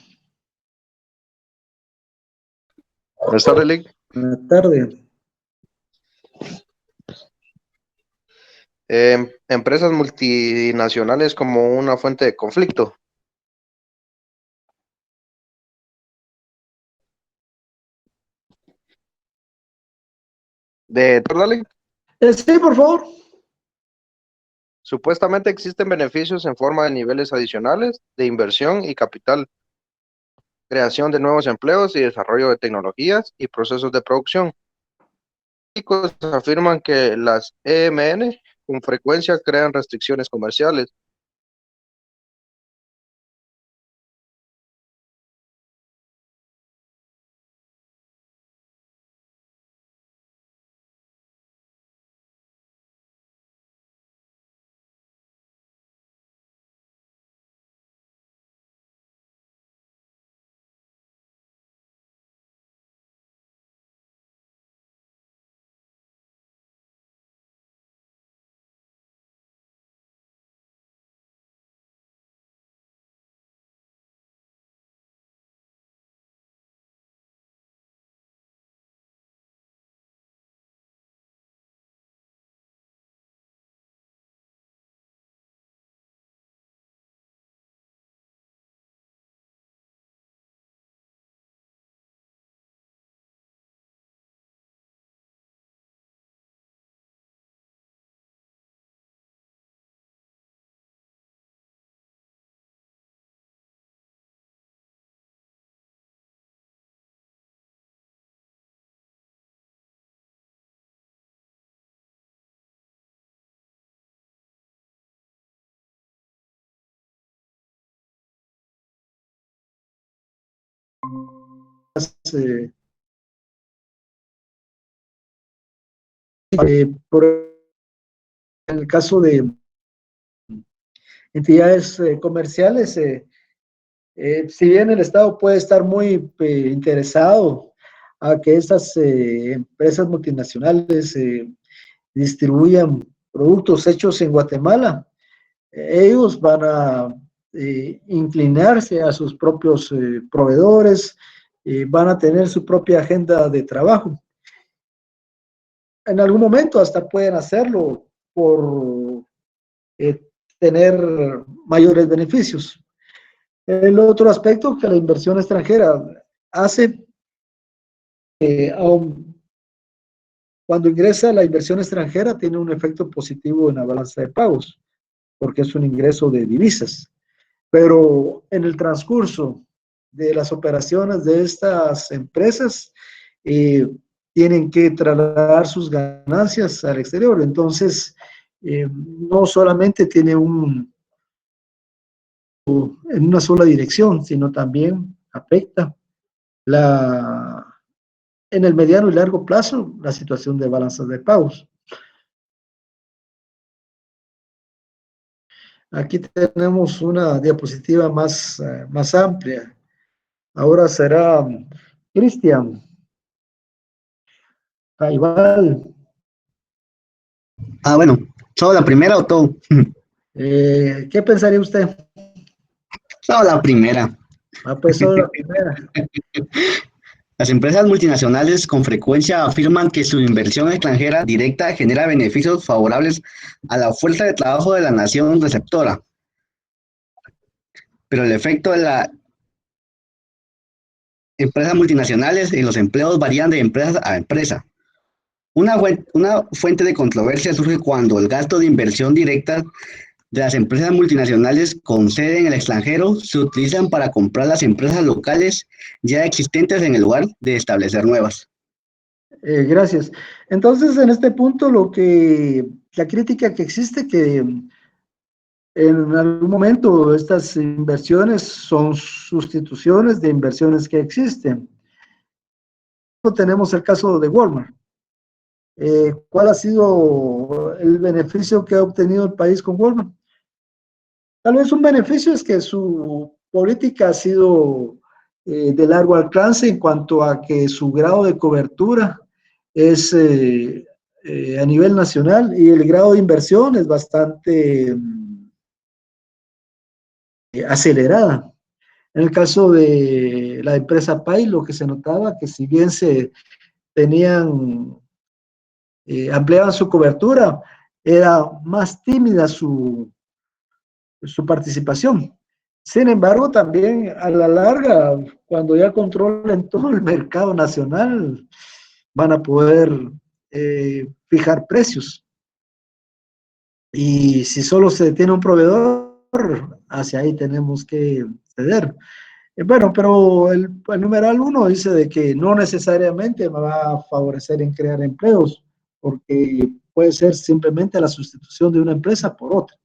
Buenas tardes, Lick. Buenas tardes. Empresas multinacionales como una fuente de conflicto. Dale. Sí, por favor. Supuestamente existen beneficios en forma de niveles adicionales de inversión y capital, creación de nuevos empleos y desarrollo de tecnologías y procesos de producción. Los científicos afirman que las EMN con frecuencia crean restricciones comerciales. Por el caso de entidades comerciales, si bien el Estado puede estar muy interesado a que estas empresas multinacionales distribuyan productos hechos en Guatemala, ellos van a inclinarse a sus propios proveedores, van a tener su propia agenda de trabajo. En algún momento hasta pueden hacerlo por tener mayores beneficios. El otro aspecto que la inversión extranjera hace, cuando ingresa la inversión extranjera, tiene un efecto positivo en la balanza de pagos, porque es un ingreso de divisas. Pero en el transcurso de las operaciones de estas empresas, tienen que trasladar sus ganancias al exterior. Entonces, no solamente tiene en una sola dirección, sino también afecta en el mediano y largo plazo la situación de balanzas de pagos. Aquí tenemos una diapositiva más amplia. Ahora será Cristian Caibal. Bueno, ¿solo la primera o todo? ¿Qué pensaría usted? Solo la primera. Pues solo la primera. Las empresas multinacionales con frecuencia afirman que su inversión extranjera directa genera beneficios favorables a la fuerza de trabajo de la nación receptora, pero el efecto de las empresas multinacionales en los empleos varían de empresa a empresa. Una fuente de controversia surge cuando el gasto de inversión directa de las empresas multinacionales con sede en el extranjero se utilizan para comprar las empresas locales ya existentes en el lugar de establecer nuevas. Gracias. Entonces, en este punto, la crítica que existe, que en algún momento estas inversiones son sustituciones de inversiones que existen. Tenemos el caso de Walmart. ¿Cuál ha sido el beneficio que ha obtenido el país con Walmart? Tal vez un beneficio es que su política ha sido de largo alcance en cuanto a que su grado de cobertura es a nivel nacional y el grado de inversión es bastante acelerada. En el caso de la empresa Pay, lo que se notaba que si bien se ampliaban su cobertura, era más tímida su participación. Sin embargo, también a la larga, cuando ya controlen todo el mercado nacional, van a poder fijar precios. Y si solo se tiene un proveedor, hacia ahí tenemos que ceder. Bueno, pero el numeral 1 dice de que no necesariamente me va a favorecer en crear empleos, porque puede ser simplemente la sustitución de una empresa por otra.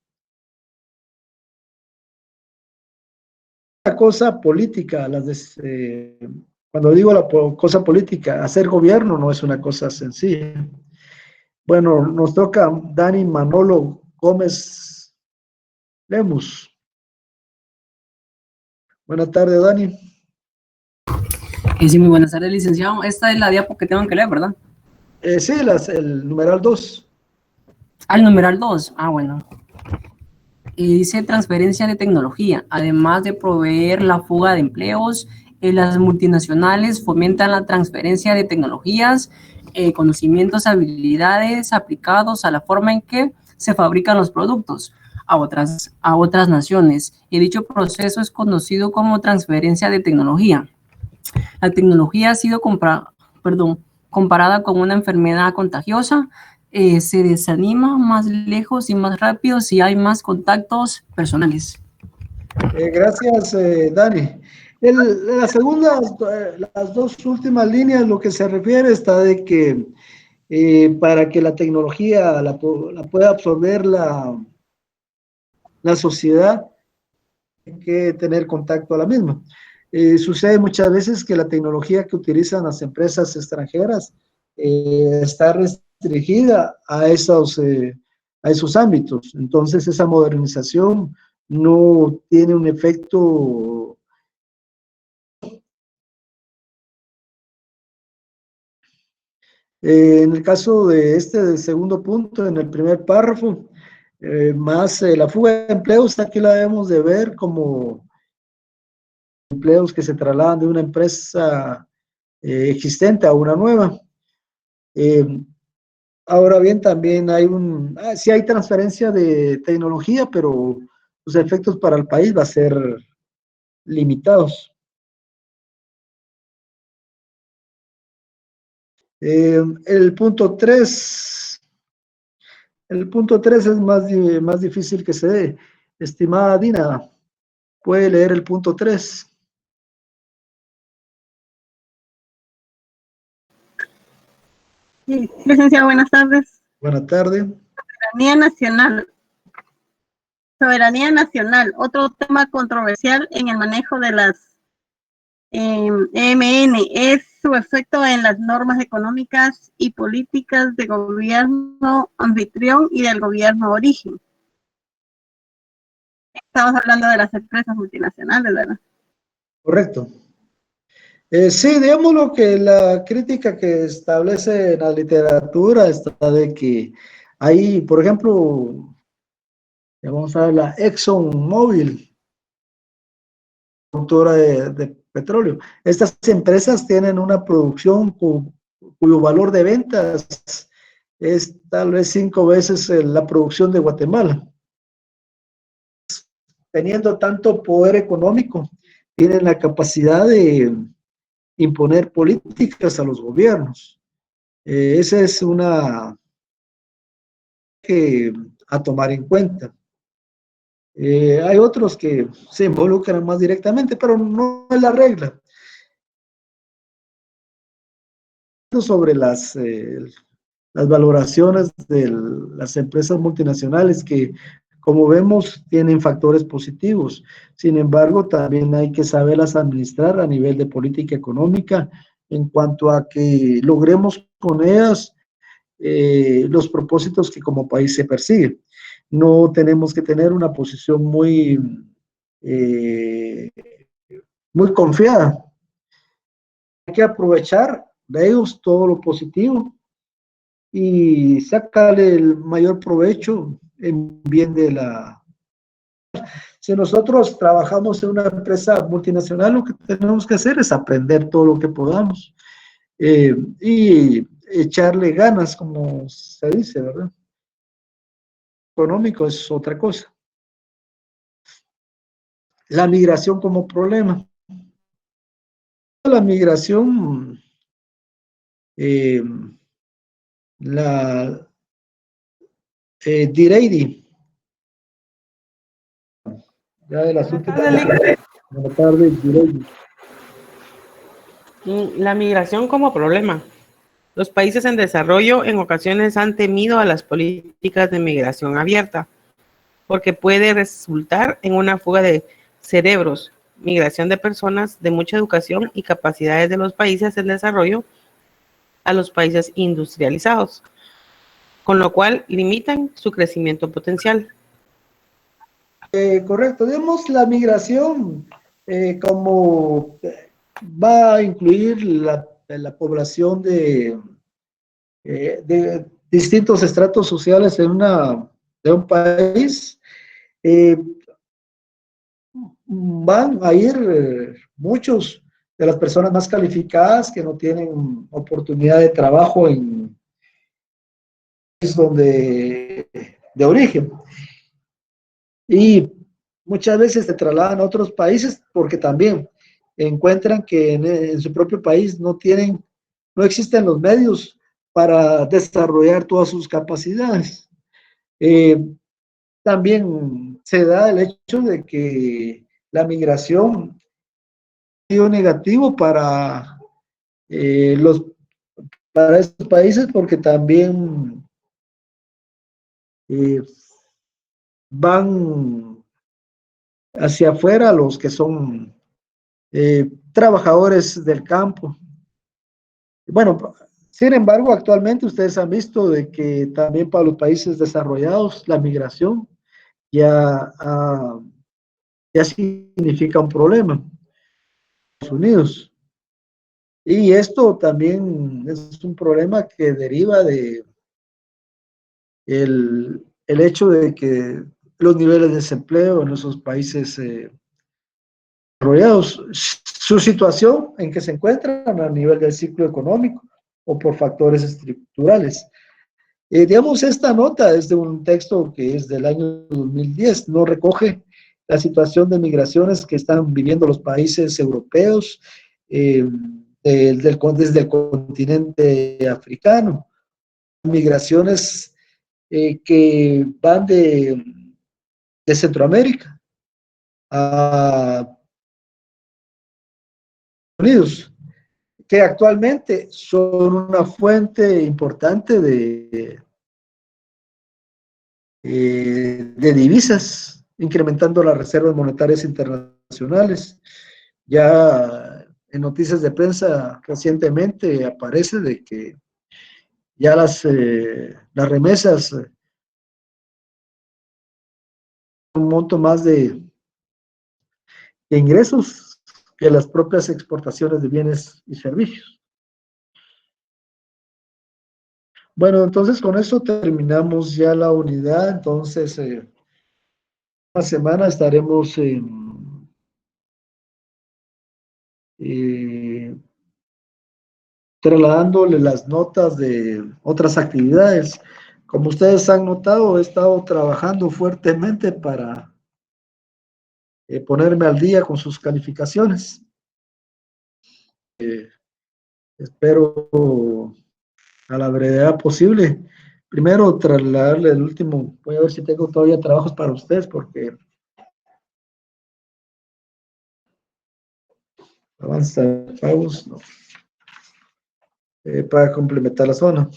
La cosa política, cuando digo la cosa política, hacer gobierno no es una cosa sencilla. Bueno, nos toca Dani Manolo Gómez Lemus. Buenas tardes, Dani. Sí, muy buenas tardes, licenciado. Esta es la diapo que tengo que leer, ¿verdad? Sí, el numeral 2. El numeral 2. Bueno. Dice transferencia de tecnología. Además de proveer la fuga de empleos, las multinacionales fomentan la transferencia de tecnologías, conocimientos, habilidades aplicados a la forma en que se fabrican los productos a otras naciones. Y dicho proceso es conocido como transferencia de tecnología. La tecnología ha sido comparada con una enfermedad contagiosa. Se desanima más lejos y más rápido si hay más contactos personales. Gracias, Dani. Las dos últimas líneas, lo que se refiere está de que para que la tecnología la pueda absorber la sociedad, hay que tener contacto a la misma. Sucede muchas veces que la tecnología que utilizan las empresas extranjeras está restringida a esos ámbitos. Entonces, esa modernización no tiene un efecto. En el caso de del segundo punto, en el primer párrafo, más la fuga de empleos, aquí la debemos de ver como empleos que se trasladan de una empresa existente a una nueva. Ahora bien, también sí hay transferencia de tecnología, pero los efectos para el país va a ser limitados. El punto 3 es más difícil que se dé. Estimada Dina, ¿puede leer el punto 3? Sí, licenciado, buenas tardes. Buenas tardes. Soberanía nacional. Soberanía nacional, otro tema controversial en el manejo de las EMN, es su efecto en las normas económicas y políticas de gobierno anfitrión y del gobierno origen. Estamos hablando de las empresas multinacionales, ¿verdad? Correcto. Sí, digamos lo que la crítica que establece en la literatura está de que hay, por ejemplo, vamos a ver la ExxonMobil, productora de petróleo. Estas empresas tienen una producción cuyo valor de ventas es tal vez 5 veces la producción de Guatemala. Teniendo tanto poder económico, tienen la capacidad de imponer políticas a los gobiernos. Esa es una que a tomar en cuenta. Hay otros que se involucran más directamente, pero no es la regla. Sobre las valoraciones de las empresas multinacionales que, como vemos, tienen factores positivos. Sin embargo, también hay que saberlas administrar a nivel de política económica en cuanto a que logremos con ellas los propósitos que como país se persiguen. No tenemos que tener una posición muy confiada. Hay que aprovechar de ellos todo lo positivo y sacarle el mayor provecho en bien de la... Si nosotros trabajamos en una empresa multinacional, lo que tenemos que hacer es aprender todo lo que podamos y echarle ganas, como se dice, ¿verdad? Económico es otra cosa. La migración como problema. La migración, Direidi, ya de las últimas. Buenas tardes, Direidi. La migración como problema. Los países en desarrollo en ocasiones han temido a las políticas de migración abierta, porque puede resultar en una fuga de cerebros, migración de personas de mucha educación y capacidades de los países en desarrollo a los países industrializados, con lo cual limitan su crecimiento potencial. Correcto, digamos la migración como va a incluir la población de distintos estratos sociales de un país, van a ir muchos de las personas más calificadas que no tienen oportunidad de trabajo en país de origen. Y muchas veces se trasladan a otros países porque también encuentran que en su propio país no existen los medios para desarrollar todas sus capacidades. También se da el hecho de que la migración ha sido negativo para estos países porque también van hacia afuera los que son trabajadores del campo. Bueno, sin embargo, actualmente ustedes han visto de que también para los países desarrollados la migración ya significa un problema. Estados Unidos. Y esto también es un problema que deriva de el hecho de que los niveles de desempleo en esos países desarrollados, su situación en que se encuentran a nivel del ciclo económico o por factores estructurales. Digamos, esta nota es de un texto que es del año 2010, no recoge la situación de migraciones que están viviendo los países europeos desde el continente africano, migraciones que van de Centroamérica a Unidos, que actualmente son una fuente importante de divisas incrementando las reservas monetarias internacionales. Ya en noticias de prensa recientemente aparece de que ya las remesas, un monto más de ingresos que las propias exportaciones de bienes y servicios. Bueno, entonces con eso terminamos ya la unidad. Entonces, una semana estaremos trasladándole las notas de otras actividades. Como ustedes han notado, he estado trabajando fuertemente para ponerme al día con sus calificaciones. Espero a la brevedad posible. Primero, trasladarle el último. Voy a ver si tengo todavía trabajos para ustedes, porque avanza pagos, no. Para complementar la zona.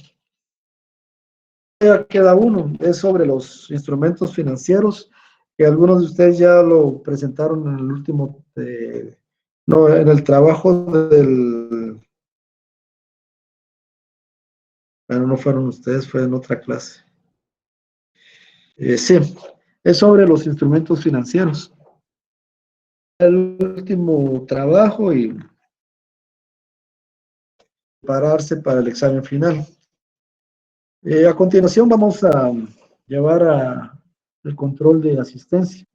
Queda uno, es sobre los instrumentos financieros, que algunos de ustedes ya lo presentaron en el último, no, en el trabajo del, bueno, no fueron ustedes, fue en otra clase. Sí, es sobre los instrumentos financieros. El último trabajo y prepararse para el examen final. A continuación vamos a llevar el control de asistencia.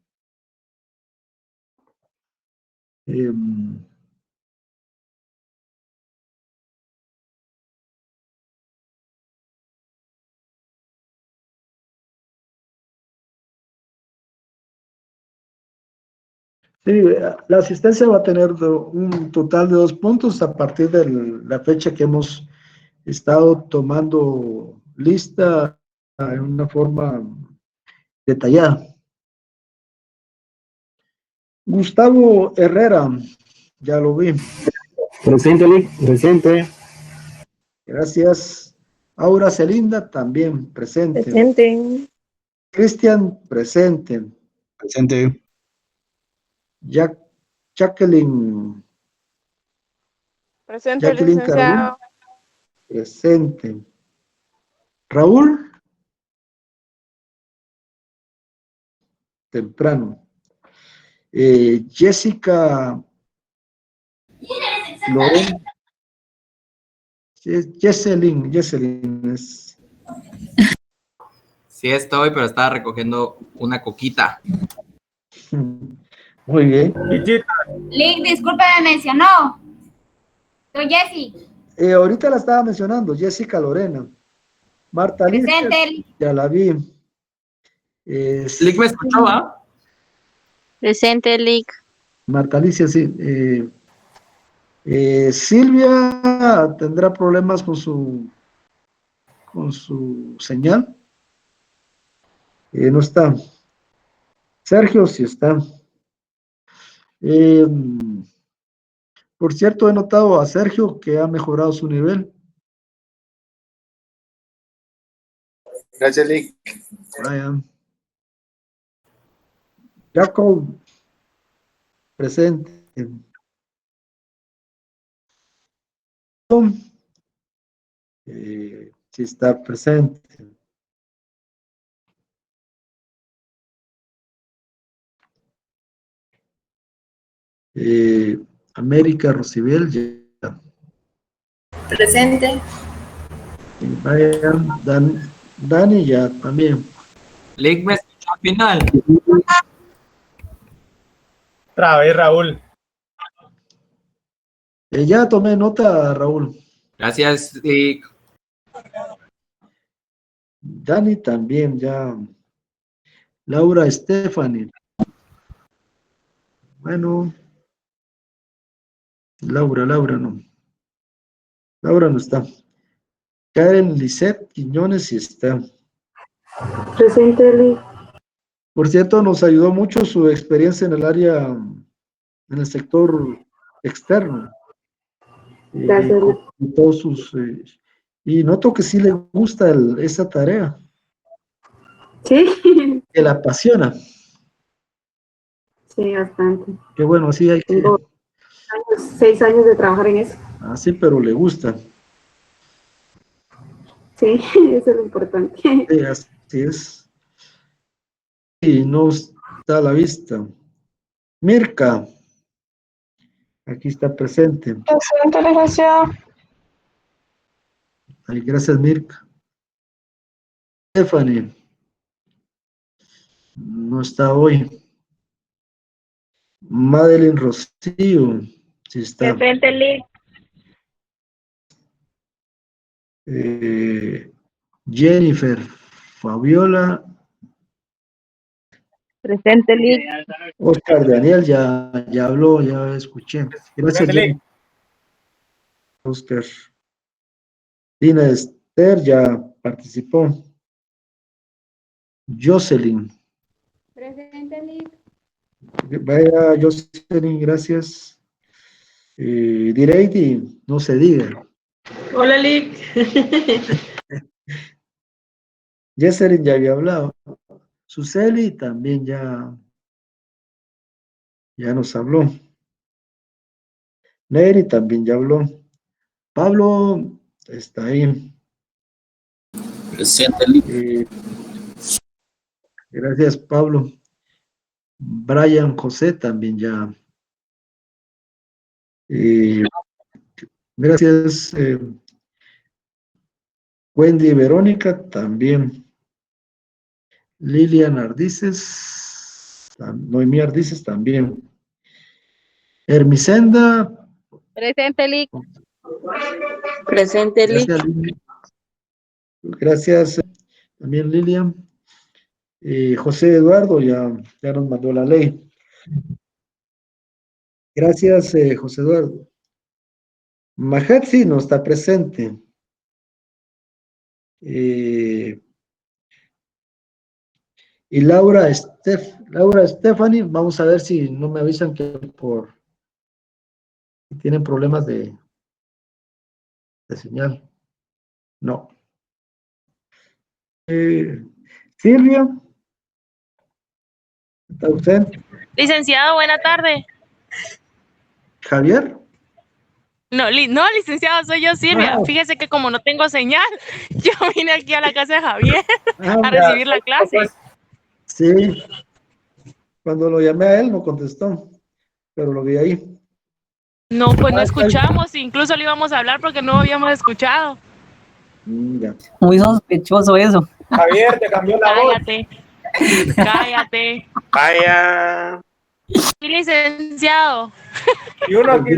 Sí, la asistencia va a tener un total de 2 puntos a partir de la fecha que hemos estado tomando lista en una forma detallada. Gustavo Herrera, ya lo vi. Presente, Lick, presente. Gracias. Aura Celinda, también presente. Presente. Cristian, presente. Presente. Jacqueline. Presente, Jacqueline licenciado. Carolina, presente. Raúl, temprano. Jessica Lorena. Jesselyn es. Sí estoy, pero estaba recogiendo una coquita. Muy bien. Lick, disculpe, me mencionó. Soy Jessy. Ahorita la estaba mencionando, Jessica Lorena. Marta Alicia, Presente. ya la vi. Lick, ¿me escuchó, va? Presente, Lick. Marta Alicia, sí. Silvia tendrá problemas con su señal. No está. Sergio sí está. Por cierto, he notado a Sergio que ha mejorado su nivel. Gracias, Lick. Brian. Jacob, presente. Sí está presente. América Rosibel, ya. Presente. Brian, Dani ya también. Lick, ¿me escuchó al final? Otra vez, Raúl. Ya tomé nota, Raúl. Gracias, Lick. Dani también, ya. Laura Stephanie. Bueno. Laura no. Laura no está. Karen Lisette Quiñones sí está. Presente, Eli. Por cierto, nos ayudó mucho su experiencia en el área, en el sector externo. Gracias, y todos sus, y noto que sí le gusta esa tarea. Sí. Que la apasiona. Sí, bastante. Qué bueno, así hay que... Tengo 6 años de trabajar en eso. Así, pero le gusta. Sí, eso es lo importante. Sí, así es. Y no está a la vista. Mirka, aquí está presente. Presente, licenciado. Ay, gracias, Mirka. Stephanie, no está hoy. Madeline Rocío, sí está. Presente, Lick. Jennifer, Fabiola, Presente, Lick. Oscar Daniel, ya habló, ya escuché. Gracias, Presente, Lick. Jennifer. Oscar. Dina Esther ya participó. Jocelyn. Presente, Lick. Vaya, Jocelyn, gracias. Direiti, no se diga. Hola, Lick. Jocelyn ya había hablado. Suseli también ya nos habló. Neri también ya habló. Pablo está ahí. Presente, Lick. Gracias, Pablo. Brian José también ya. Gracias, Wendy Verónica también. Lilian Ardices, Noemí Ardices también. Hermisenda. Presente, Lick. Presente, Lick. Gracias, Lilian. Gracias también, Lilian. José Eduardo ya nos mandó la ley. Gracias, José Eduardo. Majetsi no está presente. Y Laura Stephanie, vamos a ver si no me avisan que tienen problemas de señal. No. Silvia, ¿está ausente? Licenciado, buena tarde. Javier. No, licenciado, soy yo, Silvia. Fíjese que como no tengo señal, yo vine aquí a la casa de Javier a recibir la clase. Sí. Cuando lo llamé a él no contestó, pero lo vi ahí. No, pues no escuchamos, incluso le íbamos a hablar porque no habíamos escuchado. Ya. Muy sospechoso eso. Javier, te cambió la voz. Cállate. Vaya. Sí, licenciado. Y uno aquí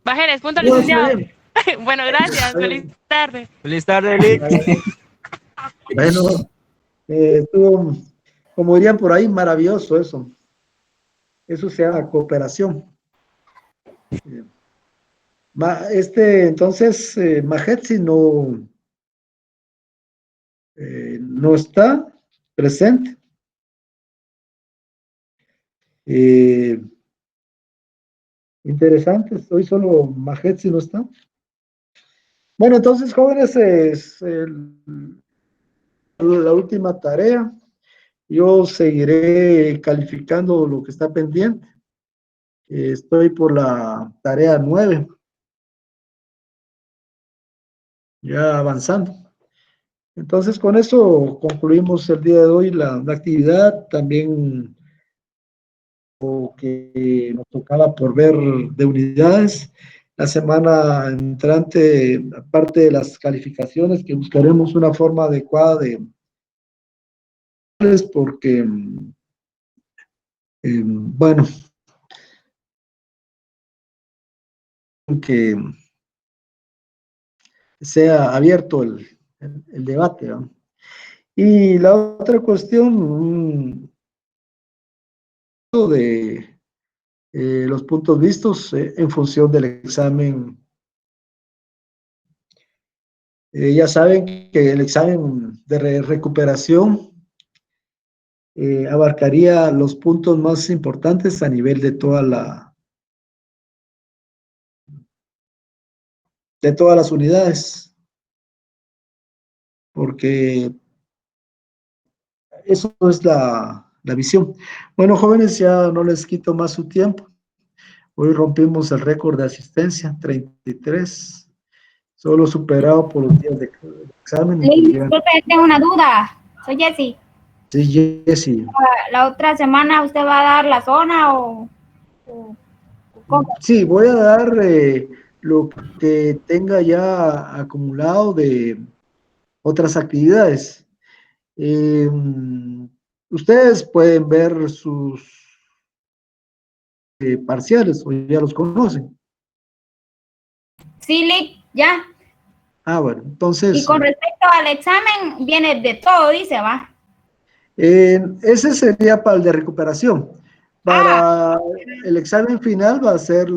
Bájeles, punto, licenciado. Bueno, gracias. Feliz tarde. Feliz tarde, Lick. Bueno, estuvo, como dirían por ahí, maravilloso eso. Eso se llama cooperación. Entonces, Majetsi no está presente. Interesante, hoy solo Majetsi no está. Bueno, entonces, jóvenes, es la última tarea. Yo seguiré calificando lo que está pendiente. Estoy por la tarea 9. Ya avanzando. Entonces, con eso concluimos el día de hoy la actividad. También lo que nos tocaba por ver de unidades. La semana entrante, aparte de las calificaciones, que buscaremos una forma adecuada de porque, bueno, que sea abierto el debate, ¿no? Y la otra cuestión de los puntos vistos en función del examen. Ya saben que el examen de recuperación abarcaría los puntos más importantes a nivel de todas las unidades, porque eso es la la visión. Bueno, jóvenes, ya no les quito más su tiempo. Hoy rompimos el récord de asistencia, 33, solo superado por los días de examen. Disculpe, tengo una duda. Soy Jessy. Sí, Jessy. ¿La otra semana usted va a dar la zona o cómo? Sí, voy a dar lo que tenga ya acumulado de otras actividades. Ustedes pueden ver sus parciales, o ya los conocen. Sí, Lick, ya. Ah, bueno, entonces... Y con respecto al examen, viene de todo, dice, va. Ese sería para el de recuperación. Para el examen final va a ser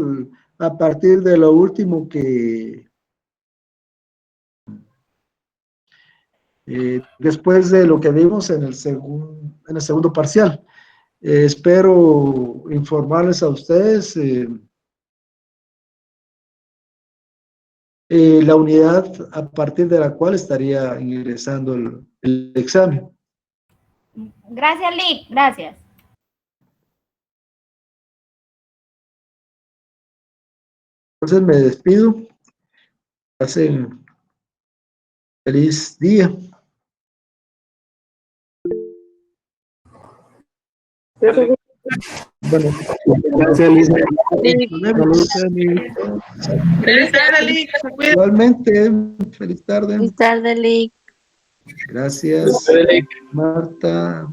a partir de lo último que... después de lo que vimos en el segundo parcial. Espero informarles a ustedes la unidad a partir de la cual estaría ingresando el examen. Gracias, Lick, gracias. Entonces me despido. Pasen feliz día. Bueno, gracias, Lisa. Feliz tarde, Lick. Igualmente, feliz tarde. Feliz tarde, Lick. Gracias, Marta.